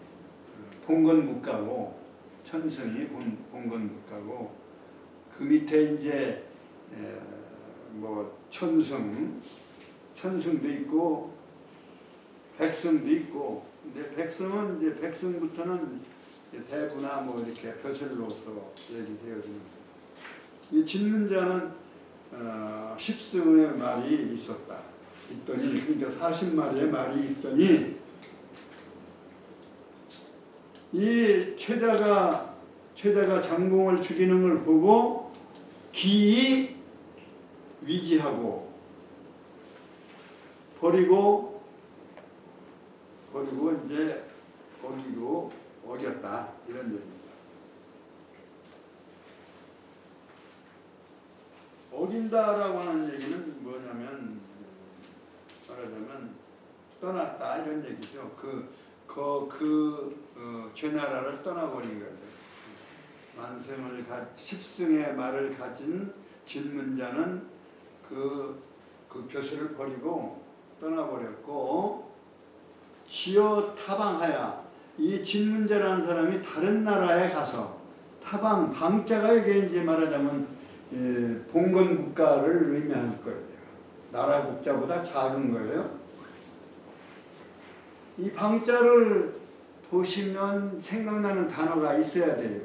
봉건국가고 천승이 봉건국가고 그 밑에 이제 천승도 있고 백승도 있고 근데 백승은 이제 백승부터는 대부나 이렇게 벼슬로서 얘기되어지는 거예요. 이 진문자는 10승의 말이 있더니 그러니까 40마리의 말이 있더니 이 최자가 장공을 죽이는 걸 보고 기이 위지하고 버리고 이제 어겼다 이런 얘기입니다. 어긴다라고 하는 얘기는 뭐냐면 말하자면 떠났다 이런 얘기죠. 죄나라를 떠나버린 거죠. 만승을 십승의 말을 가진 진문자는 그 벼슬을 버리고 떠나버렸고 지어 타방하야 이 진문자라는 사람이 다른 나라에 가서 방자가 이게 이제 말하자면 봉건 국가를 의미할 거예요. 나라 국자보다 작은 거예요. 이 방자를 보시면 생각나는 단어가 있어야 돼요.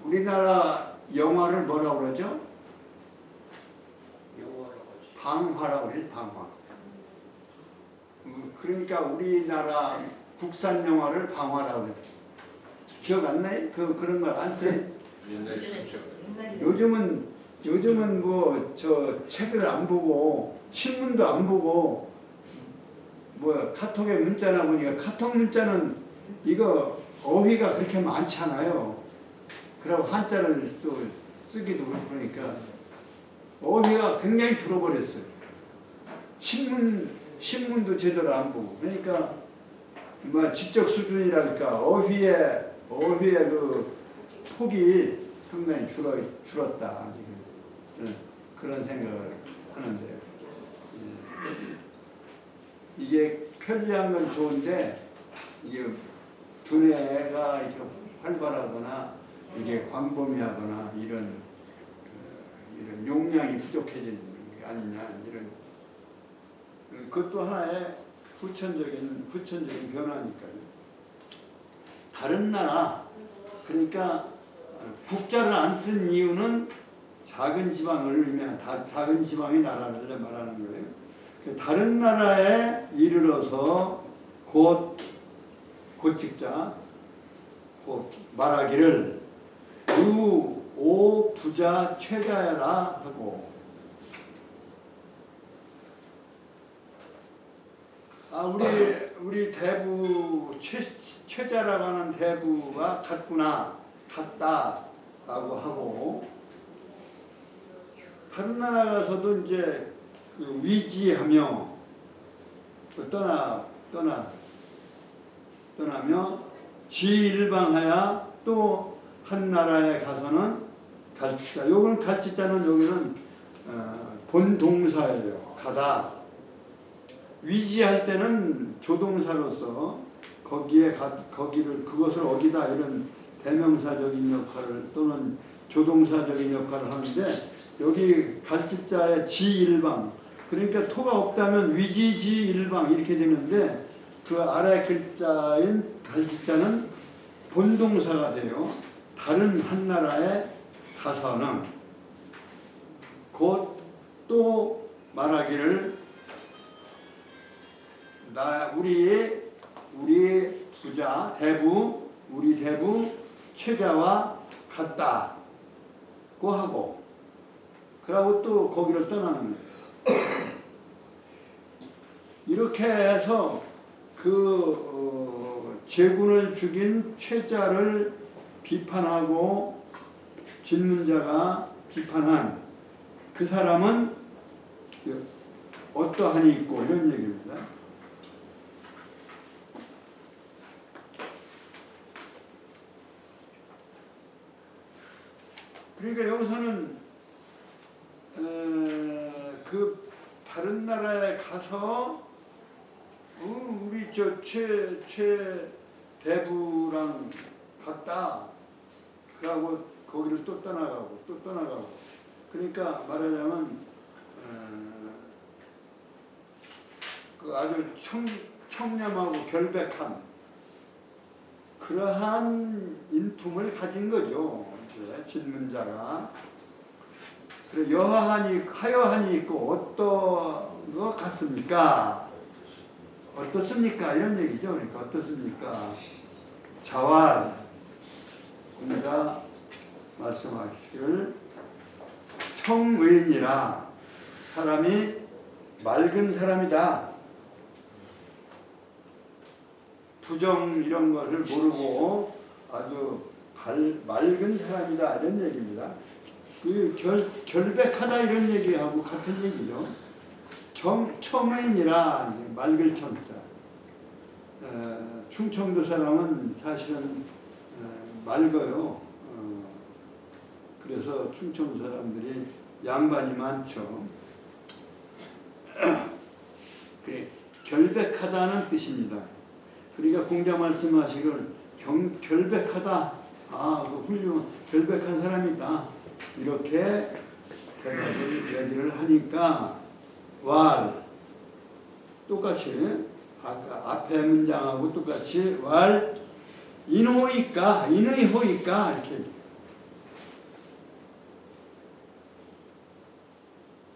우리나라 영화를 뭐라고 그러죠? 방화라고 그러지, 방화. 그러니까 우리나라 국산 영화를 방화라고 그래요. 기억 안 나요? 그런 걸 안 써요? 요즘은 책을 안 보고 신문도 안 보고 카톡에 문자나 보니까 카톡 문자는 이거 어휘가 그렇게 많지 않아요. 그리고 한자를 또 쓰기도 그러니까 어휘가 굉장히 줄어버렸어요. 신문도 제대로 안 보고 그러니까 지적 수준이랄까 어휘의 그 폭이 상당히 줄었다 지금 그런 생각을 하는데요. 이게 편리한 건 좋은데 이게 두뇌가 이렇게 활발하거나 이게 광범위하거나 이런 용량이 부족해지는 게 아니냐 이런 그것도 하나의 후천적인 변화니까요. 다른 나라 그러니까 국자를 안 쓴 이유는 작은 지방을 의미한 작은 지방의 나라를 말하는 거예요. 다른 나라에 이르러서 곧 말하기를 오 부자 최자야라 하고 우리 대부 최자라고 하는 대부가 같다라고 하고 다른 나라 가서도 이제 위지하며 떠나며 지일방하야 또 한 나라에 가서는 갈치자. 요거는 갈치자는 여기는 본동사예요. 가다. 위지할 때는 조동사로서 그것을 어기다 이런 대명사적인 역할을 또는 조동사적인 역할을 하는데 여기 갈치자의 지일방 그러니까 토가 없다면 위지지일방 이렇게 되는데 그 아래 글자인 갈치자는 본동사가 돼요. 다른 한 나라에 가서는 곧 또 말하기를 우리 부자 대부 우리 대부 최자와 같다고 하고 그러고 또 거기를 떠나는 거예요. 이렇게 해서 제군을 죽인 최자를 비판하고 진문자가 비판한 그 사람은 어떠하니 있고 이런 얘기입니다. 그러니까 여기서는 그 다른 나라에 가서 우리 최 대부랑 같다. 그하고 거기를 또 떠나가고 그러니까 말하자면 그 아주 청렴하고 결백한 그러한 인품을 가진 거죠. 이제 진문자가. 그래 하여하니 있고 어떤 것 같습니까? 어떻습니까? 이런 얘기죠. 그러니까 어떻습니까? 자활 공자 말씀하시기를 청의인이라 사람이 맑은 사람이다. 부정 이런 것을 모르고 아주 맑은 사람이다 이런 얘기입니다. 그 결백하다 이런 얘기하고 같은 얘기죠. 청의인이라 맑을 청자. 충청도 사람은 사실은 맑어요. 그래서 충청도 사람들이 양반이 많죠. 그래, 결백하다는 뜻입니다. 그러니까 공자 말씀하시길 결백하다. 그 훌륭한 결백한 사람이다. 이렇게 대답을 얘기를 하니까 똑같이 아까 앞에 문장하고 똑같이 인의호이까 이렇게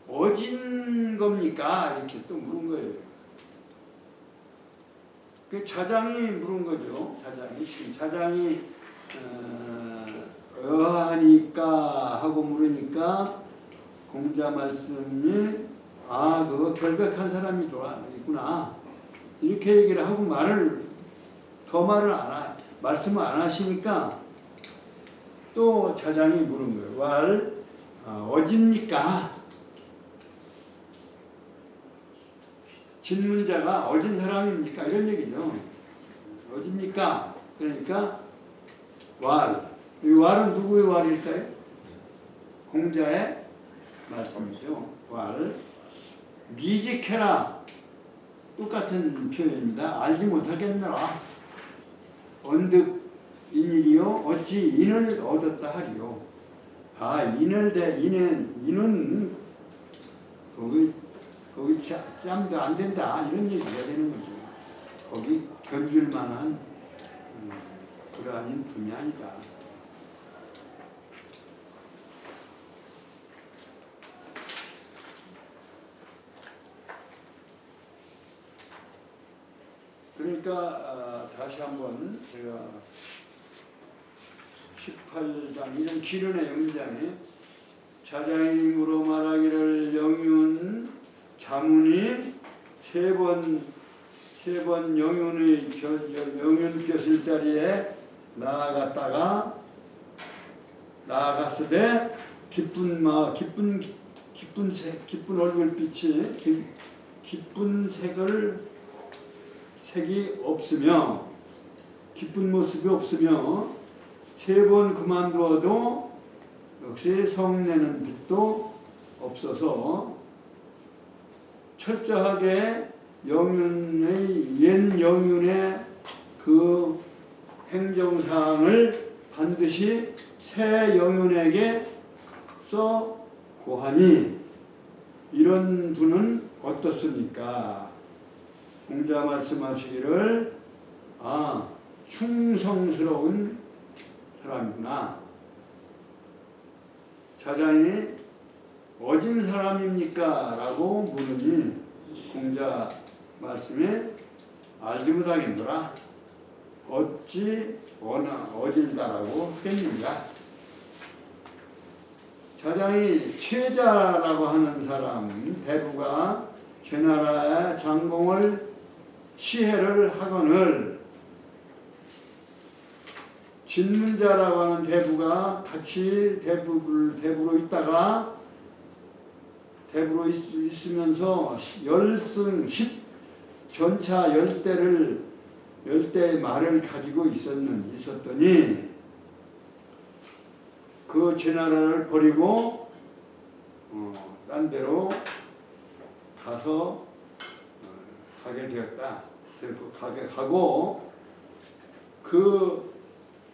어진 겁니까? 이렇게 또 물은 거예요. 그 자장이 물은 거죠. 자장이 어하니까 하고 물으니까 공자 말씀이 그거 결백한 사람이 있구나. 이렇게 얘기를 하고 말씀을 안 하시니까 또 자장이 물은 거예요. 어집니까? 진문자가 어진 사람입니까? 이런 얘기죠. 어집니까? 그러니까 이 왈은 누구의 왈일까요? 공자의 말씀이죠. 미직해라. 똑같은 표현입니다. 알지 못하겠노라. 언득 인일이요 어찌 인을 얻었다 하리요. 인은 거기 짬도 안 된다 이런 얘기가 되는 거죠. 거기 견줄 만한 그러한 인품이 아니다. 그러니까 다시 한번 제가 18장 이런 기른의 문장에 자장이므로 말하기를 영윤 자문이 세 번 영윤 벼슬 자리에 나아갔으되 기쁜 얼굴빛이 기쁜 색이 없으며 기쁜 모습이 없으며 세 번 그만두어도 역시 성내는 빛도 없어서 철저하게 옛 영윤의 그 행정사항을 반드시 새 영윤에게 써 고하니 이런 분은 어떻습니까? 공자 말씀하시기를 충성스러운 사람이구나. 자장이 어진 사람입니까? 라고 물으니 공자 말씀에 알지 못하겠노라. 어찌 어질다라고 하겠는가. 자장이 최자라고 하는 사람, 대부가 제나라의 장공을 시해를 하거늘 진문자라고 하는 대부가 같이 대부로 있다가 대부로 있으면서 열승 10 전차 10대의 말을 가지고 있었더니 그 제나라를 버리고 딴 데로 가서 가게 되었다. 가고 그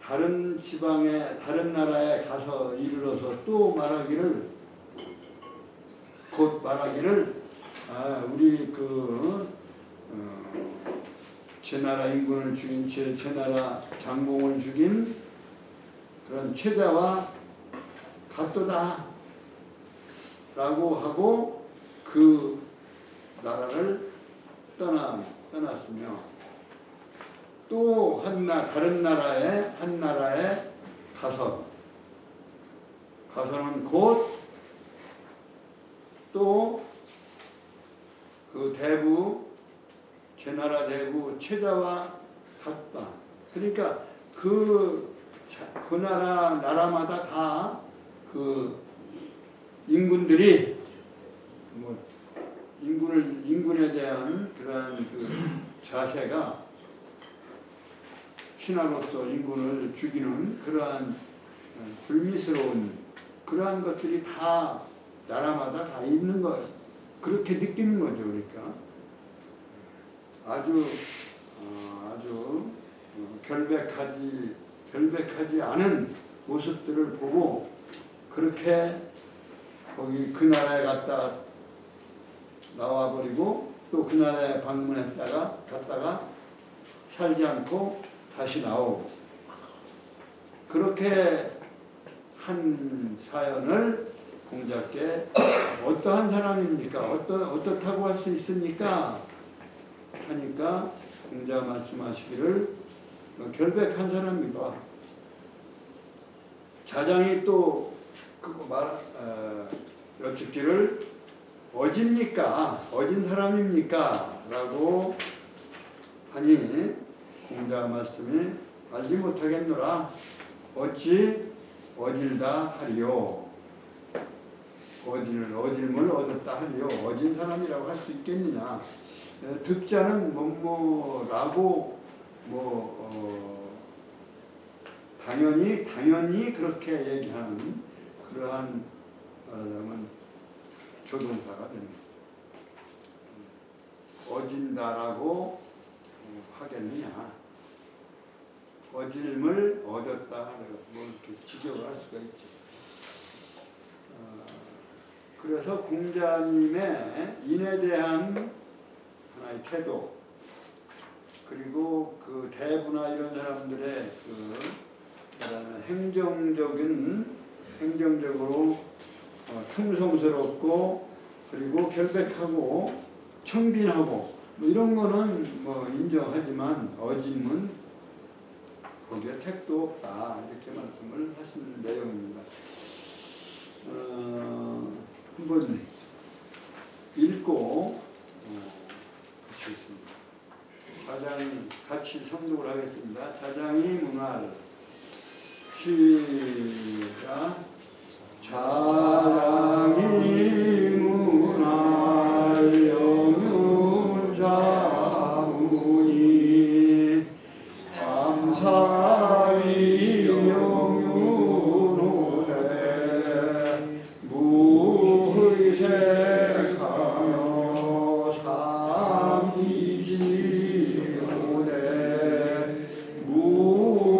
다른 지방에 다른 나라에 가서 이르러서 또 말하기를 우리 제나라 인군을 죽인 제나라 장공을 죽인 그런 최자와 같도다 라고 하고 그 나라를 떠났으며 또 다른 한 나라에 가서는 곧 또 그 제나라 대부 최자와 같다. 그러니까 그 나라마다 다 그 인군들이 인군에 대한 그러한 그 자세가 신하로서 인군을 죽이는 그러한 불미스러운 그러한 것들이 다 나라마다 다 있는 거 그렇게 느끼는 거죠. 그러니까 아주 결백하지 않은 모습들을 보고 그렇게 거기 그 나라에 갔다 나와버리고 또 그 나라에 갔다가 살지 않고 다시 나오고 그렇게 한 사연을 공자께 어떠한 사람입니까? 어떻다고 할 수 있습니까? 하니까 공자 말씀하시기를 결백한 사람이다. 자장이 또 그거 여쭙기를 어집니까? 어진 사람입니까? 라고 하니 공자 말씀이 알지 못하겠노라. 어찌 어질다 하리요. 어질물 얻었다 하리요. 어진 사람이라고 할 수 있겠느냐. 득자는 뭐라고 당연히 그렇게 얘기하는 그러한 말하자면 조동사가 됩니다. 어진다라고 하겠느냐. 어질물 얻었다 하고 이렇게 직역을 할 수가 있죠. 그래서 공자님의 인에 대한 하나의 태도 그리고 그 대부나 이런 사람들의 행정적으로 충성스럽고 그리고 결백하고 청빈하고 이런 거는 인정하지만 어짐은 거기에 택도 없다 이렇게 말씀을 하시는 내용입니다. 한번 읽고 하시겠습니다. 자장 같이 성독을 하겠습니다. 자장이 문할 시작. 자장이 문할 영유자문이 삼사위 영유노래 무의색하며 삼이지오래 무운색하야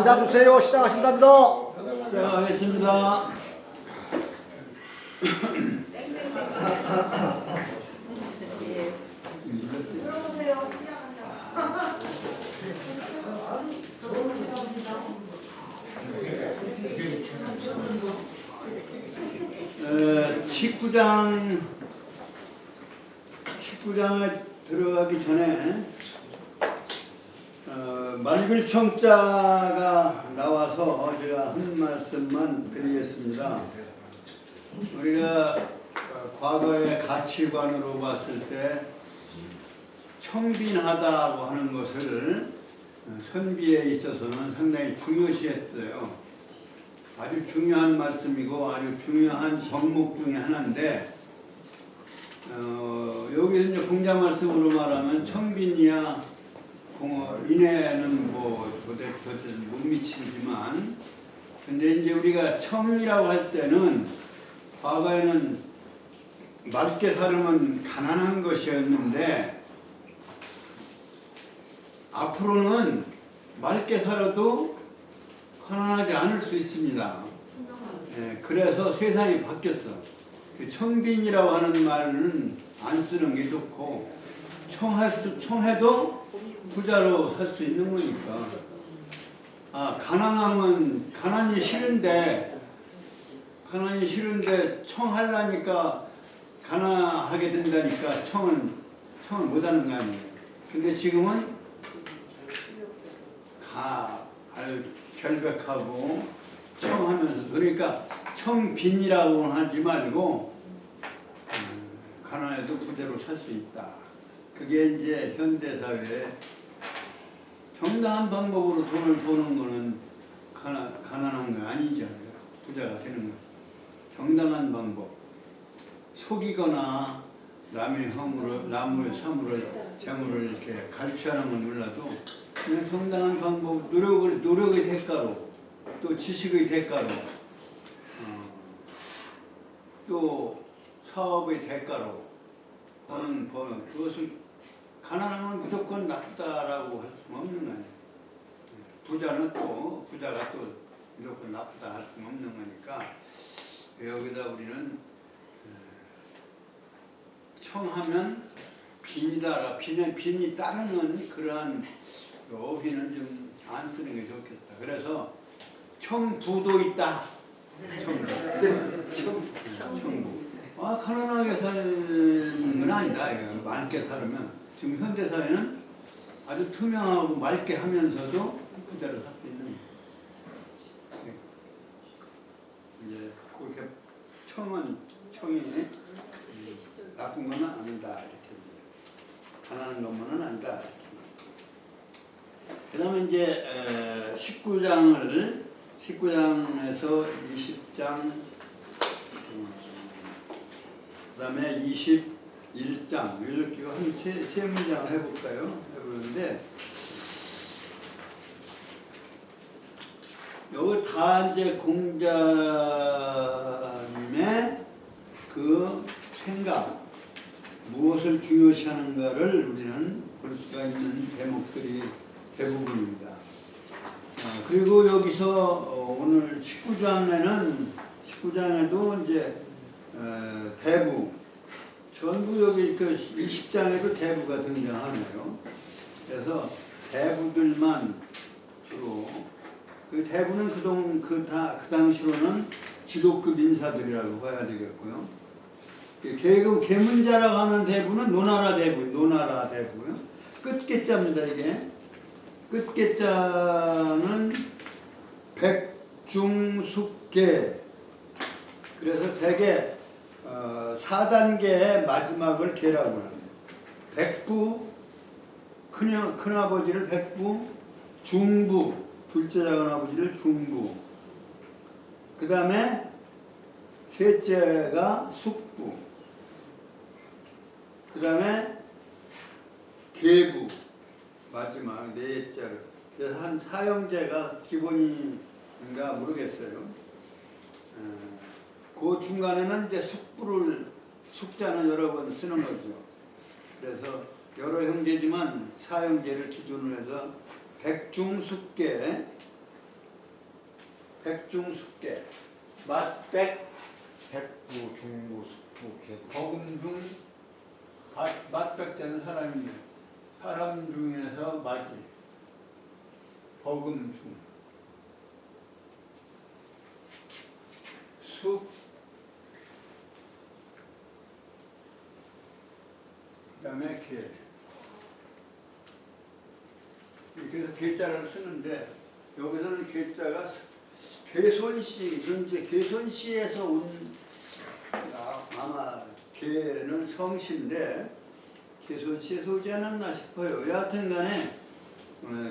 앉아주세요. 시작하신답니다. 시작하겠습니다. 식구장에 들어가기 전에 맑을 청자가 나와서 제가 한 말씀만 드리겠습니다. 우리가 과거의 가치관으로 봤을 때 청빈하다고 하는 것을 선비에 있어서는 상당히 중요시했어요. 아주 중요한 말씀이고 아주 중요한 성목 중에 하나인데 여기 이제 공자 말씀으로 말하면 청빈이야 인해는 뭐 도대체 못 미치지만 근데 이제 우리가 청이라고 할 때는 과거에는 맑게 살으면 가난한 것이었는데 앞으로는 맑게 살아도 가난하지 않을 수 있습니다. 예, 그래서 세상이 바뀌었어. 그 청빈이라고 하는 말은 안 쓰는 게 좋고 청해도 부자로 살 수 있는 거니까. 가난하면 가난이 싫은데 청하려니까 가난하게 된다니까 청을 못하는 거 아니에요. 근데 지금은 결백하고 청하면서 그러니까 청빈이라고 하지 말고 가난해도 부자로 살 수 있다. 그게 이제 현대사회에 정당한 방법으로 돈을 버는 거는 가난한 거 아니죠. 부자가 되는 거. 정당한 방법. 속이거나 남의 허물을, 남을 사물을, 재물을 이렇게 갈취하는 건 몰라도 그냥 정당한 방법, 노력의 대가로, 또 지식의 대가로, 또 사업의 대가로 버는 그것을 가난하면 무조건 나쁘다라고 할 수 없는 거 아니에요. 부자가 또 무조건 나쁘다 할 수 없는 거니까 여기다 우리는 청하면 빈이다, 빈이 따르는 그러한 어휘는 좀 안 쓰는 게 좋겠다. 그래서 청부도 있다. 청부. 가난하게 사는 건 아니다. 이거. 맑게 살으면 지금 현대사회는 아주 투명하고 맑게 하면서도 부자로 살 수 있는 이제 그렇게 청이 나쁜 것은 아니다. 이렇게 가난한 것만은 아니다. 이렇게. 그 다음에 이제 19장에서 20장 그 다음에 21장 이렇게 한 세 문장을 해볼까요? 해보는데 여기 다 이제 공자님의 그 생각 무엇을 중요시하는가를 우리는 볼 수가 있는 대목들이 대부분입니다. 그리고 여기서 오늘 19장에도 이제 대부 전부 여기 그 20장에도 대부가 등장하네요. 그래서 대부들만 주로 그 대부는 그 당시로는 지도급 인사들이라고 봐야 되겠고요. 계문자라고 하는 대부는 노나라 대부요. 끝개자입니다. 이게 끝개자는 백중숙계. 그래서 대개 4단계의 마지막을 계라고 합니다. 백부, 큰아버지를 백부, 중부, 둘째 작은 아버지를 중부, 그 다음에 셋째가 숙부, 그 다음에 계부, 마지막 넷째를. 그래서 한 사형제가 기본인가 모르겠어요. 그 중간에는 이제 숙자는 여러 번 쓰는 거죠. 그래서 여러 형제지만 사형제를 기준으로 해서 백중숙계, 백중숙계, 맛백, 백부, 중부, 숙부, 개부. 버금중, 맛백되는 사람이에요. 사람 중에서 맛이 버금중, 숙, 그다음에 개. 이렇게 해서 개자를 쓰는데 여기서는 개자가 개손씨, 현재 개손씨에서 온 아마 개는 성씨인데 개손씨에서 오지 않았나 싶어요. 여하튼 간에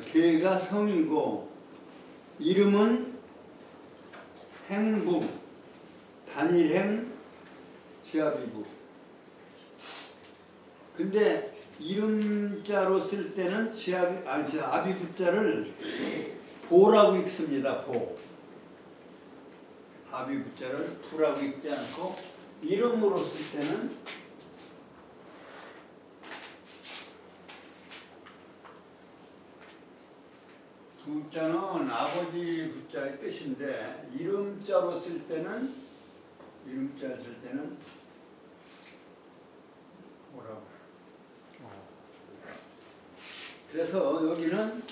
개가 성이고 이름은 행부, 단일행, 지아비부. 근데 이름자로 쓸 때는 아비부자를 보라고 읽습니다. 보. 아비부자를 부라고 읽지 않고 이름으로 쓸 때는 부자는 아버지 부자의 뜻인데 이름자로 쓸 때는 뭐라고? 그래서 여기는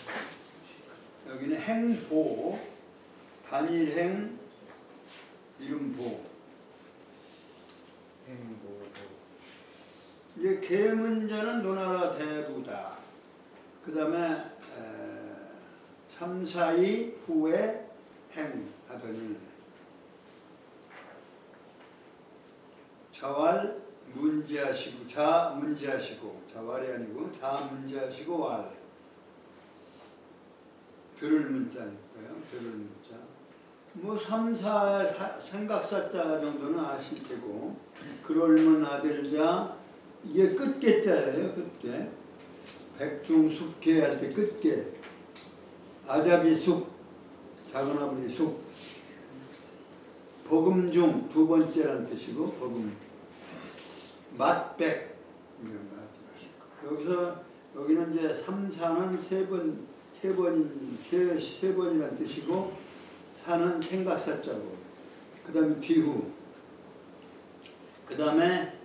행보, 단일행, 이름보. 행보. 이제 계문자는 노나라 대부다. 그 다음에 3, 4, 2 후에 행 하더니 자왈 문제하시고 자 문제하시고 자왈이 아니고 자 문제하시고 왈 들을 문자니까요. 들을 문자. 뭐 3, 4 생각사자 정도는 아실 테고 그럴문 아들자 이게 끝개자예요. 끝개. 백중숙계 할 때 끝개. 아자비숙 작은아버지 숙. 버금중 두 번째란 뜻이고 버금. 맛백 여기는 이제 3, 4는 세 번이란 뜻이고 4는 생각사자고 그 다음에 뒤후 그 다음에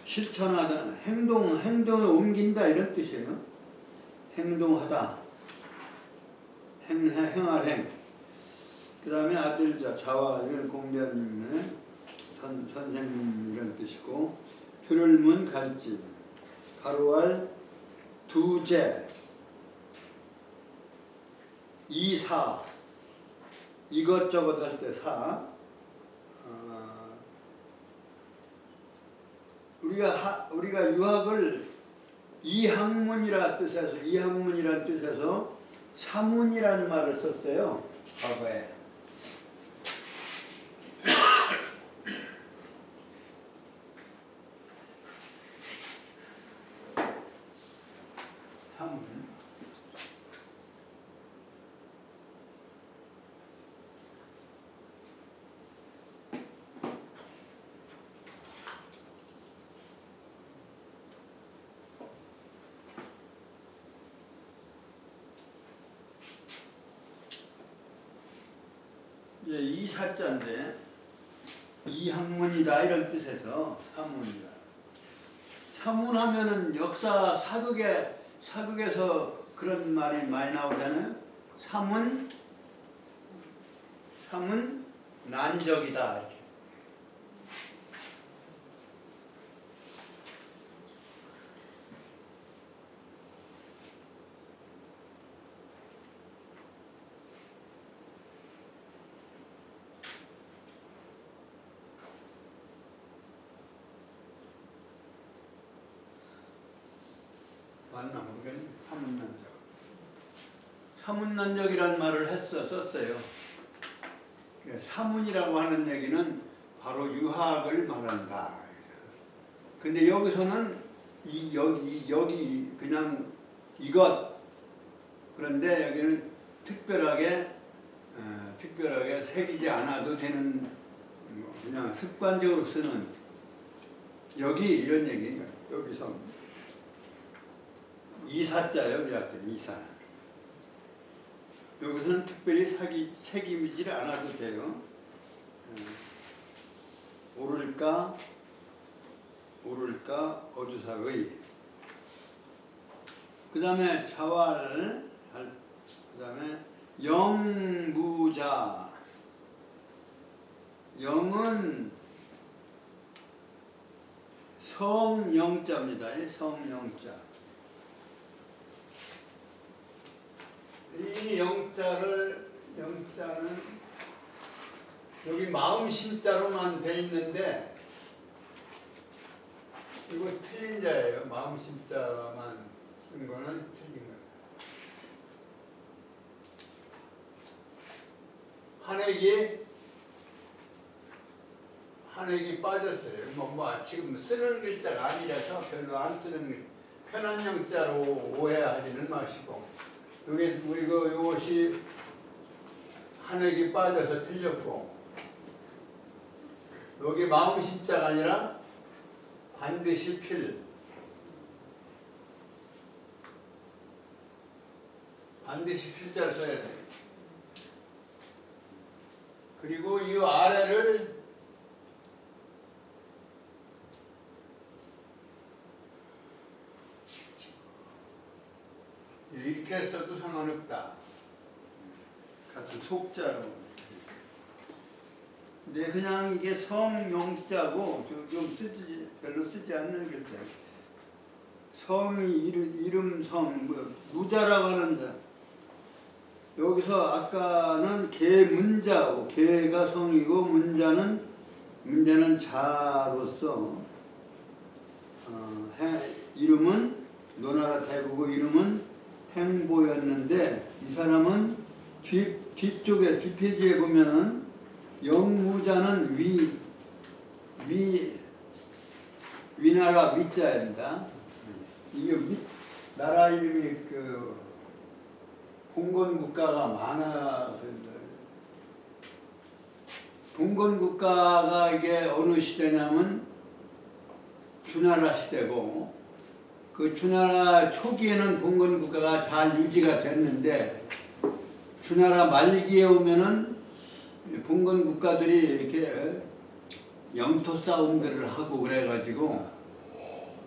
실천하다 행동을 옮긴다 이런 뜻이에요. 행동하다 행할 행 그 다음에 아들자 자화를 공자님의 선생님 이런 뜻이고 들을 문 갈지 가로할 두제 이사 이것저것 할 때 사 우리가 유학을 이학문이라는 뜻에서 사문이라는 말을 썼어요. 과거에. 사문. 이사자인데 이학문이다 이런 뜻에서 사문이다. 사문하면은 역사 사극에서 그런 말이 많이 나오잖아요. 사문 난적이다 이렇게. 맞나 모르겠네. 사문난적. 사문난적이라는 말을 썼어요. 사문이라고 하는 얘기는 바로 유학을 말한다. 근데 여기서는 여기 그냥 이것 그런데 여기는 특별하게 새기지 않아도 되는 그냥 습관적으로 쓰는 여기 이런 얘기예요. 여기서 이사자예요. 이사. 여기서는 특별히 새기질 않아도 돼요. 오를까 어조사의. 그 다음에 자활, 그 다음에 영무자. 영은 성영자입니다. 성영자. 이 영자는 여기 마음심자로만 돼 있는데 이거 틀린 자예요. 마음심자만 쓴 거는 틀린 거예요. 한액이 빠졌어요. 지금 쓰는 글자가 아니라서 별로 안 쓰는 편한 영자로 오해하지는 마시고, 이것이 한액이 빠져서 틀렸고, 여기 마음심자가 아니라 반드시 반드시 필자를 써야 돼요. 그리고 이 아래를 이렇게 써도 상관없다. 같은 속자로. 근데 그냥 이게 성용자고 좀 별로 쓰지 않는 글자. 성의 이름 성, 무자라고 하는데 여기서 아까는 개문자고, 개가 성이고 문자는 자로서 이름은 노나라 대부고 이름은 행보였는데, 이 사람은 뒤쪽에 뒷페이지에 보면은 영무자는 위나라 위자입니다. 이게 나라 이름이 봉건 국가가 많아서, 봉건 국가가 이게 어느 시대냐면 주나라 시대고, 그 주나라 초기에는 봉건 국가가 잘 유지가 됐는데, 주나라 말기에 오면은 봉건 국가들이 이렇게 영토 싸움들을 하고 그래가지고,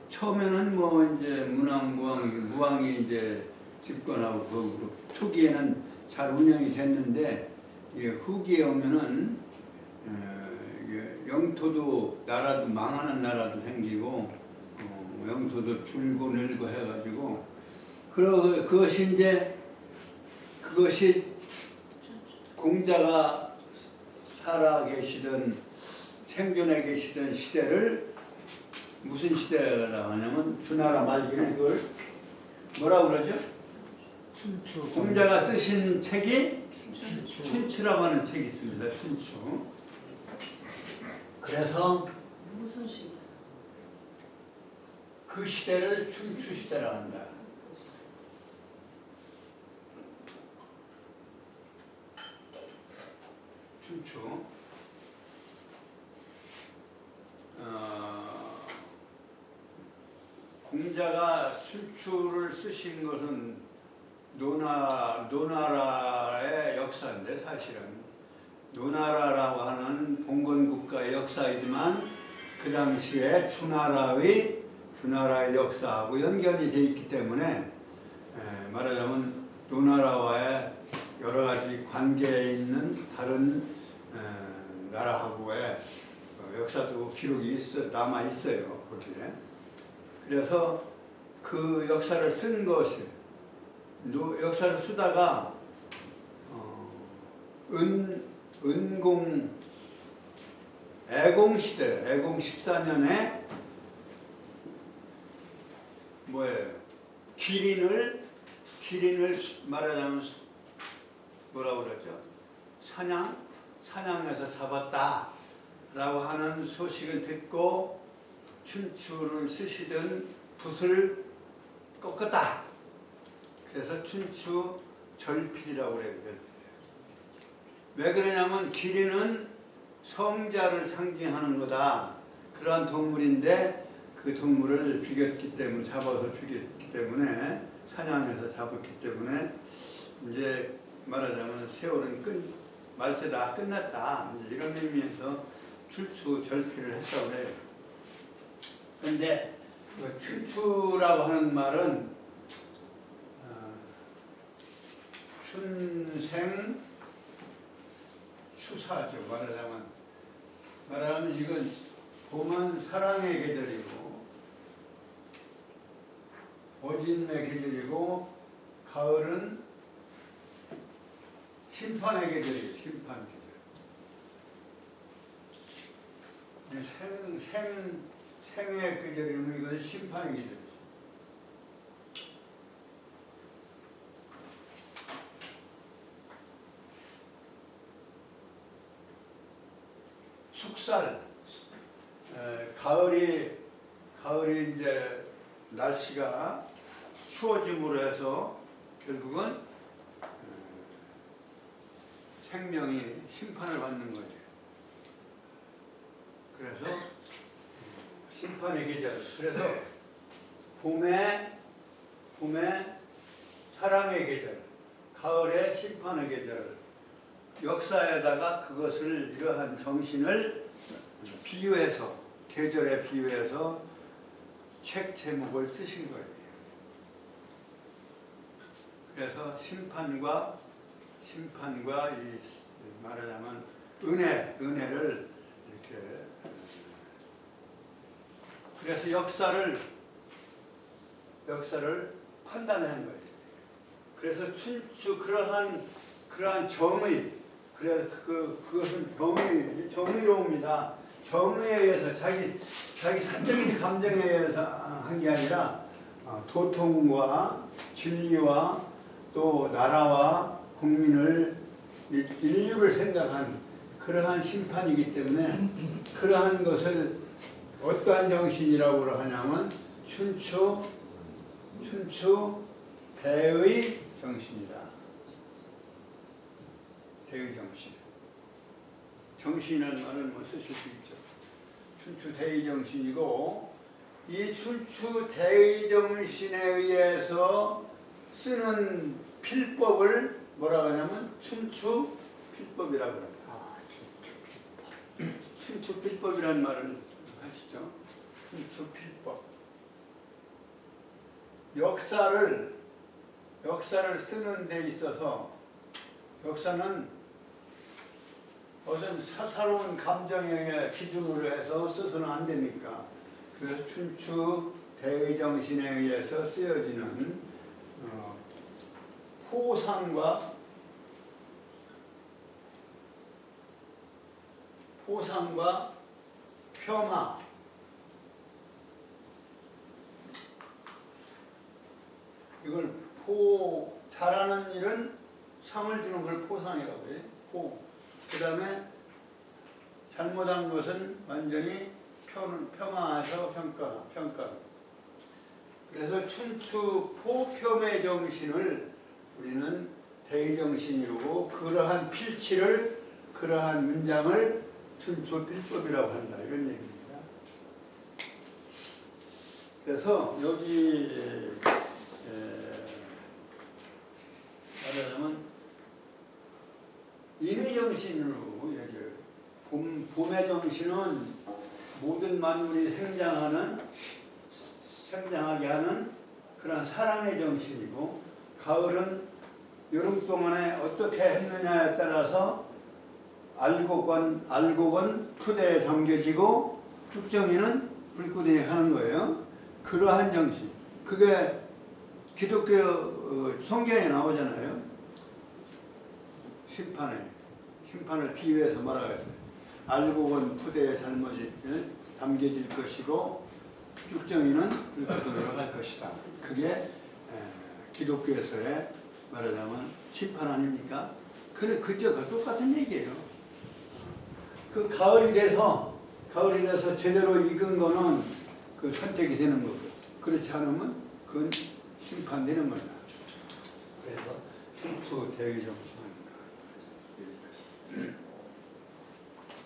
처음에는 이제 무왕이 이제 집권하고, 그 초기에는 잘 운영이 됐는데, 후기에 오면은 영토도 나라도 망하는 나라도 생기고, 영토도 줄고 늘고 해가지고, 그것이 공자가 생존해 계시던 시대를 무슨 시대라고 하냐면 주나라 말기를 그걸 뭐라고 그러죠? 춘추. 공자가 쓰신 책이 춘추라고 하는 책이 있습니다. 춘추. 그래서 무슨 시대? 그 시대를 춘추 시대라고 한다. 춘추. 공자가 춘추를 쓰신 것은 노나라의 역사인데, 사실은 노나라라고 하는 봉건국가의 역사이지만 그 당시에 주나라의 역사하고 연결이 되어 있기 때문에, 말하자면 노나라와의 여러 가지 관계에 있는 다른 나라하고의 역사도 기록이 남아 있어요. 거기에. 그래서 그 역사를 쓴 것이, 역사를 쓰다가 애공 시대, 애공 14년에 기린을 말하자면 뭐라고 그러죠? 사냥해서 잡았다라고 하는 소식을 듣고 춘추를 쓰시던 붓을 꺾었다. 그래서 춘추 절필이라고 그래요. 왜 그러냐면 기린은 성자를 상징하는 거다. 그러한 동물인데 그 동물을 잡아서 죽였기 때문에, 사냥해서 잡았기 때문에 이제 말하자면 세월은 말세 다 끝났다 이제 이런 의미에서 출추절필을 했다고 그래요. 그런데 그 출추라고 하는 말은 춘생 추사죠. 말하자면 이건 봄은 사랑의 계절이고 어진의 계절이고 가을은 심판의 계절이에요. 심판 계절. 생의 계절이면 이것은 심판의 계절이죠. 숙살. 가을이 이제 날씨가 추워짐으로 해서 결국은 생명이 심판을 받는 거죠. 그래서 심판의 계절. 그래서 봄에 사랑의 계절, 가을에 심판의 계절. 역사에다가 그것을 이러한 정신을 비유해서 계절에 비유해서 책 제목을 쓰신 거예요. 그래서 심판과 이 말하자면 은혜를 이렇게 그래서 역사를 판단하는 거예요. 그래서 춘추 그러한 정의 그래서 그것은 정의로움이다. 정의에 의해서 자기 사적인 감정에 의해서 한 게 아니라 도통과 진리와 또 나라와 국민을 인류를 생각한 그러한 심판이기 때문에 그러한 것을 어떠한 정신이라고 하냐면 춘추 대의 정신이다. 대의 정신. 정신이라는 말은 뭐 쓰실 수 있죠. 춘추 대의 정신이고 이 춘추 대의 정신에 의해서 쓰는 필법을 뭐라고 하냐면 춘추 필법이라고 합니다. 춘추 필법이라는 말을 하시죠. 춘추 필법. 역사를 쓰는 데 있어서 역사는 어떤 사사로운 감정에 기준으로 해서 써서는 안 됩니까? 그래서 춘추 대의 정신에 의해서 쓰여지는 포상과 폄하 이걸 잘하는 일은 상을 주는 걸 포상이라고 해요. 그 다음에 잘못한 것은 완전히 폄하해서 평가. 그래서 춘추 포폄의 정신을 우리는 대의정신이고 그러한 필치를 그러한 문장을 춘추 필법이라고 한다. 이런 얘기입니다. 그래서 여기 말하자면 인의정신으로 얘기해요. 봄의 정신은 모든 만물이 생장하게 하는 그런 사랑의 정신이고 가을은 여름 동안에 어떻게 했느냐에 따라서 알곡은 투대에 담겨지고 쭉정이는 불구덩이에 하는 거예요. 그러한 정신. 그게 기독교 성경에 나오잖아요. 심판을 비유해서 말하겠어요. 알곡은 푸대에 담겨질 것이고 쭉정이는 불구덩이로 갈 것이다. 그게 기독교에서의 말하자면 심판 아닙니까? 그저 똑같은 얘기예요. 그 가을이 돼서 제대로 익은 거는 그 선택이 되는 거고 그렇지 않으면 그건 심판되는 거다. 그래서 춘추 대의정신.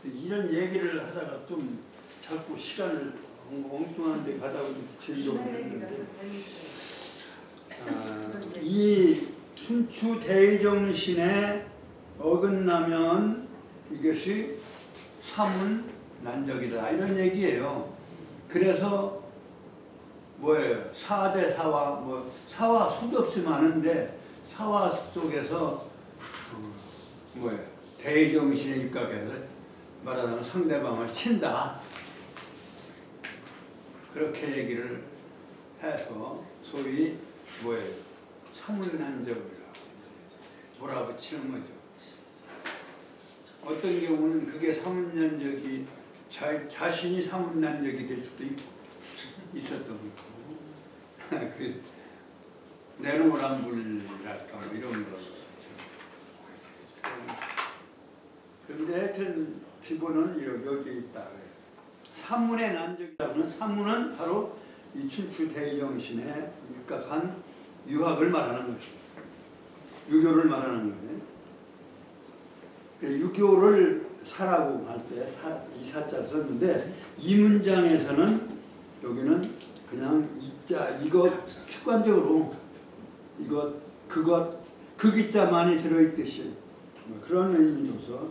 이런 얘기를 하다가 좀 자꾸 시간을 엉뚱한 데 가다 보니 재미가 없는데 이 춘추 대정신에 어긋나면 이것이 사문난적이다 이런 얘기예요. 그래서 뭐예요? 사대 사화, 뭐 사화 수도 없이 많은데 사화 속에서 뭐예요? 대정신에 입각해서 말하자면 상대방을 친다. 그렇게 얘기를 해서 소위 뭐예요? 사문난적이라고 몰아붙이는 거죠. 어떤 경우는 그게 사문난적이 자신이 사문난적이 될 수도 있었던 거고 그 내로남불랄까 뭐 이런 거. 그런데 하여튼 기본은 여기 있다. 사문의 난적이라고는 사문은 바로 이 춘추 대정신에 입각한 유학을 말하는 것입니다. 유교를 말하는 거예요. 유교를 사라고 할 때 이 사자를 썼는데 이 문장에서는 여기는 그냥 이자 이것 습관적으로 이것 그것 그 기자만이 들어있듯이 뭐 그런 의미로서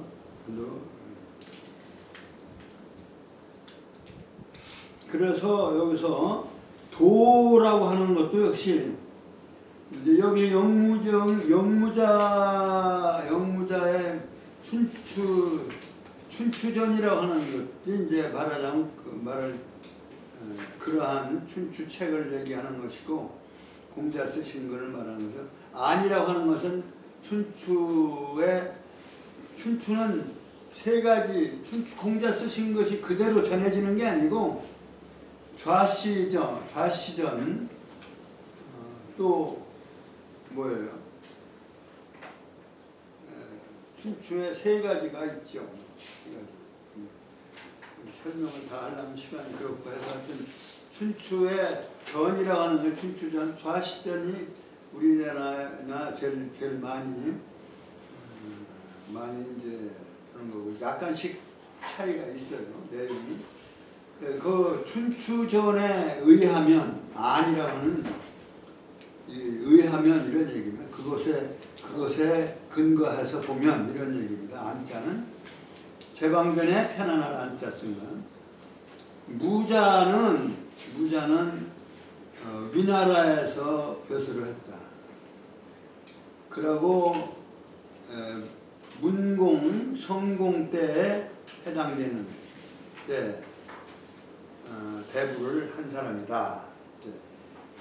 그래서 여기서 도라고 하는 것도 역시 이제 여기 영무자의 춘추전이라고 하는 것이 이제 말하자면 그러한 춘추책을 얘기하는 것이고 공자 쓰신 것을 말하는 거죠. 안이라고 하는 것은 춘추는 세 가지 공자 쓰신 것이 그대로 전해지는 게 아니고 좌시전 또 뭐예요? 춘추에 세 가지가 있죠. 설명을 다 하려면 시간이 그렇고 해서 하여튼 춘추의 전이라고 하는 게 춘추전, 좌시전이 우리나라 제일 많이 이제 그런 거고 약간씩 차이가 있어요. 내용이. 그 춘추전에 의하면 안이라고는 의하면 이런 얘기입니다. 그것에 근거해서 보면 이런 얘기입니다. 안자는 제방전에 편안할 안자 쓰면 무자는 위나라에서 벼슬을 했다. 그리고 문공 성공 때에 해당되는 때 대부를 한 사람이다.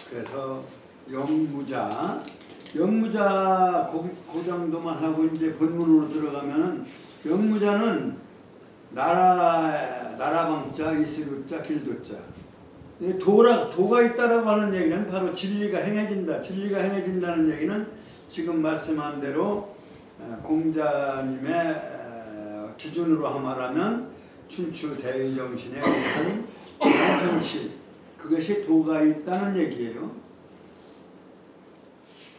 그래서 영무자 그 정도만 하고 이제 본문으로 들어가면은 영무자는 나라방자, 이슬우자, 길도자. 도가 있다라고 하는 얘기는 바로 진리가 행해진다. 진리가 행해진다는 얘기는 지금 말씀한 대로 공자님의 기준으로 말하면 춘추 대의정신에 의한 정시 그것이 도가 있다는 얘기예요.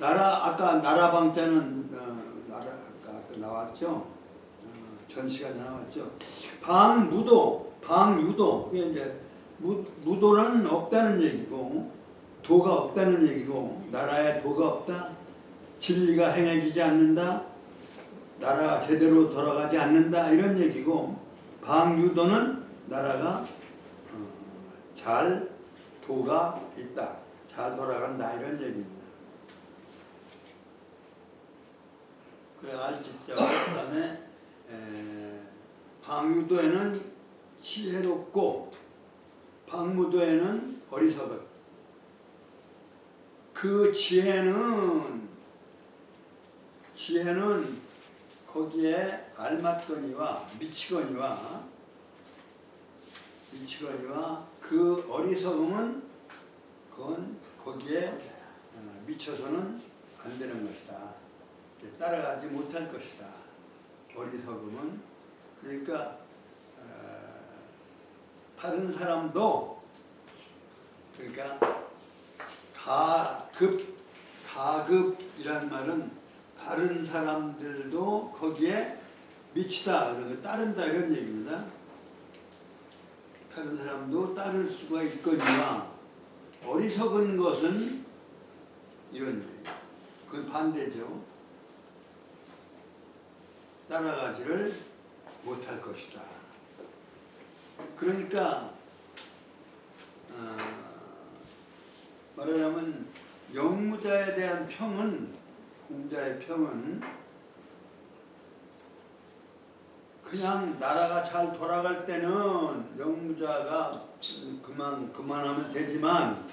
아까 나라방자는 아까 나왔죠. 전 시간에 나왔죠. 방유도 그게 이제 무도는 없다는 얘기고 도가 없다는 얘기고 나라에 도가 없다. 진리가 행해지지 않는다. 나라가 제대로 돌아가지 않는다. 이런 얘기고 방유도는 나라가 잘 도가 있다. 잘 돌아간다. 이런 얘기입니다. 그래 알지자 그다음에 방유도에는 지혜롭고 방무도에는 어리석은 그 지혜는 거기에 알맞거니와 미치거니와 그 어리석음은 그건 거기에 미쳐서는 안 되는 것이다. 따라가지 못할 것이다. 어리석음은 그러니까 다른 사람도 그러니까 가급이란 말은 다른 사람들도 거기에 미치다, 그러니까 따른다 이런 얘기입니다. 다른 사람도 따를 수가 있거니와 어리석은 것은 이런 얘기. 그건 반대죠. 따라가지를 못할 것이다. 그러니까 말하자면 영무자에 대한 평은, 공자의 평은 그냥 나라가 잘 돌아갈 때는 영무자가 그만하면 되지만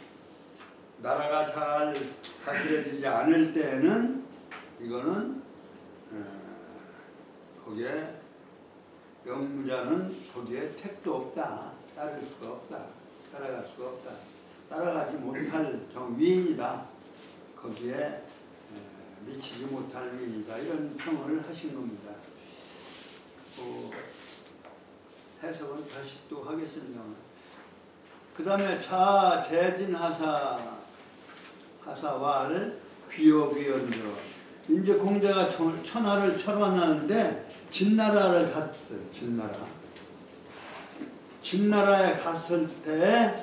나라가 잘 다스려지지 않을 때는 이거는 거기에 영무자는 거기에 택도 없다. 따를 수가 없다. 따라갈 수가 없다. 따라가지 못할 위인이다. 거기에 미치지 못할 위인이다. 이런 평을 하신 겁니다. 해석은 다시 또 하겠습니다. 그 다음에 하사왈 귀여귀연저. 이제 공자가 천하를 철환하는데 진나라를 갔어요. 진나라에 갔을 때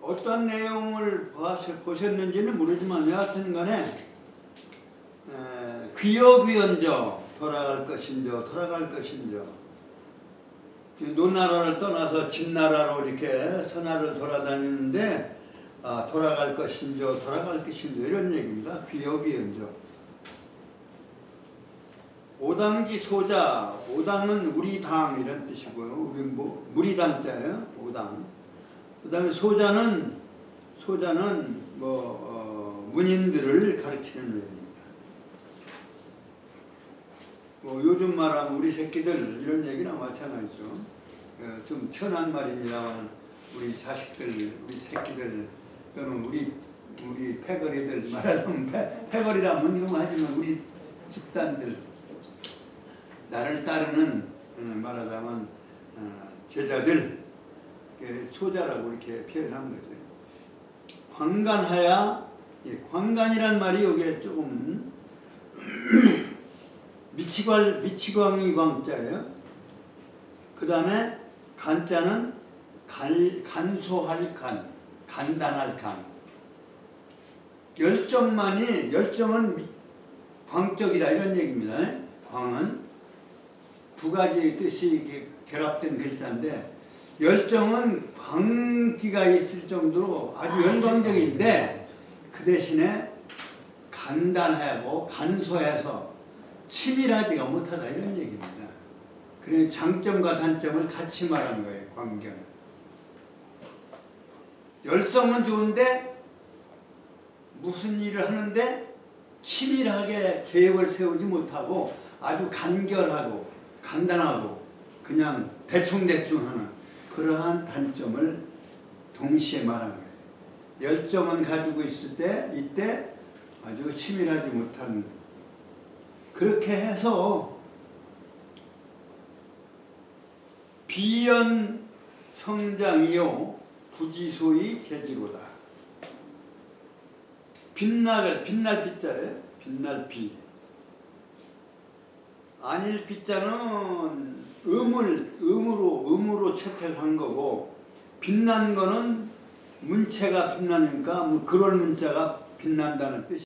어떤 내용을 보셨는지는 모르지만 여하튼 간에 귀여귀연저 돌아갈 것인저 노나라를 떠나서 진나라로 이렇게 선하를 돌아다니는데 돌아갈 것인저 이런 얘기입니다. 귀여귀연저. 오당지 소자, 오당은 우리 당 이런 뜻이고요. 우리 무리당 자예요. 오당. 그 다음에 소자는 문인들을 가르치는 얘기입니다. 요즘 말하면 우리 새끼들 이런 얘기나 마찬가지죠. 좀 천한 말입니다만 우리 자식들, 우리 새끼들 또는 우리 패거리들 말하자면 패거리라면 이런 거 하지만 우리 집단들 나를 따르는 말하자면 제자들 소자라고 이렇게 표현한 거죠. 광간하야, 광간이란 말이 여기에 조금 미치광이 광자예요. 그 다음에 간자는 간소할 간, 간단할 간. 열정은 광적이라 이런 얘기입니다. 광은 두 가지 뜻이 이렇게 결합된 글자인데 열정은 광기가 있을 정도로 아주 열광적인데 그 대신에 간단하고 간소해서 치밀하지가 못하다 이런 얘기입니다. 그래서 장점과 단점을 같이 말하는 거예요. 광경은. 열성은 좋은데 무슨 일을 하는데 치밀하게 계획을 세우지 못하고 아주 간결하고 간단하고 그냥 대충 하는 그러한 단점을 동시에 말하는 거예요. 열정은 가지고 있을 때 이때 아주 치밀하지 못한 그렇게 해서 비연 성장이요 부지소이 재지로다. 빛날 빛자예요. 빛날 비. 아닐 빛자는 음으로 채택한 거고 빛난 거는 문체가 빛나니까 그럴 문자가 빛난다는 뜻이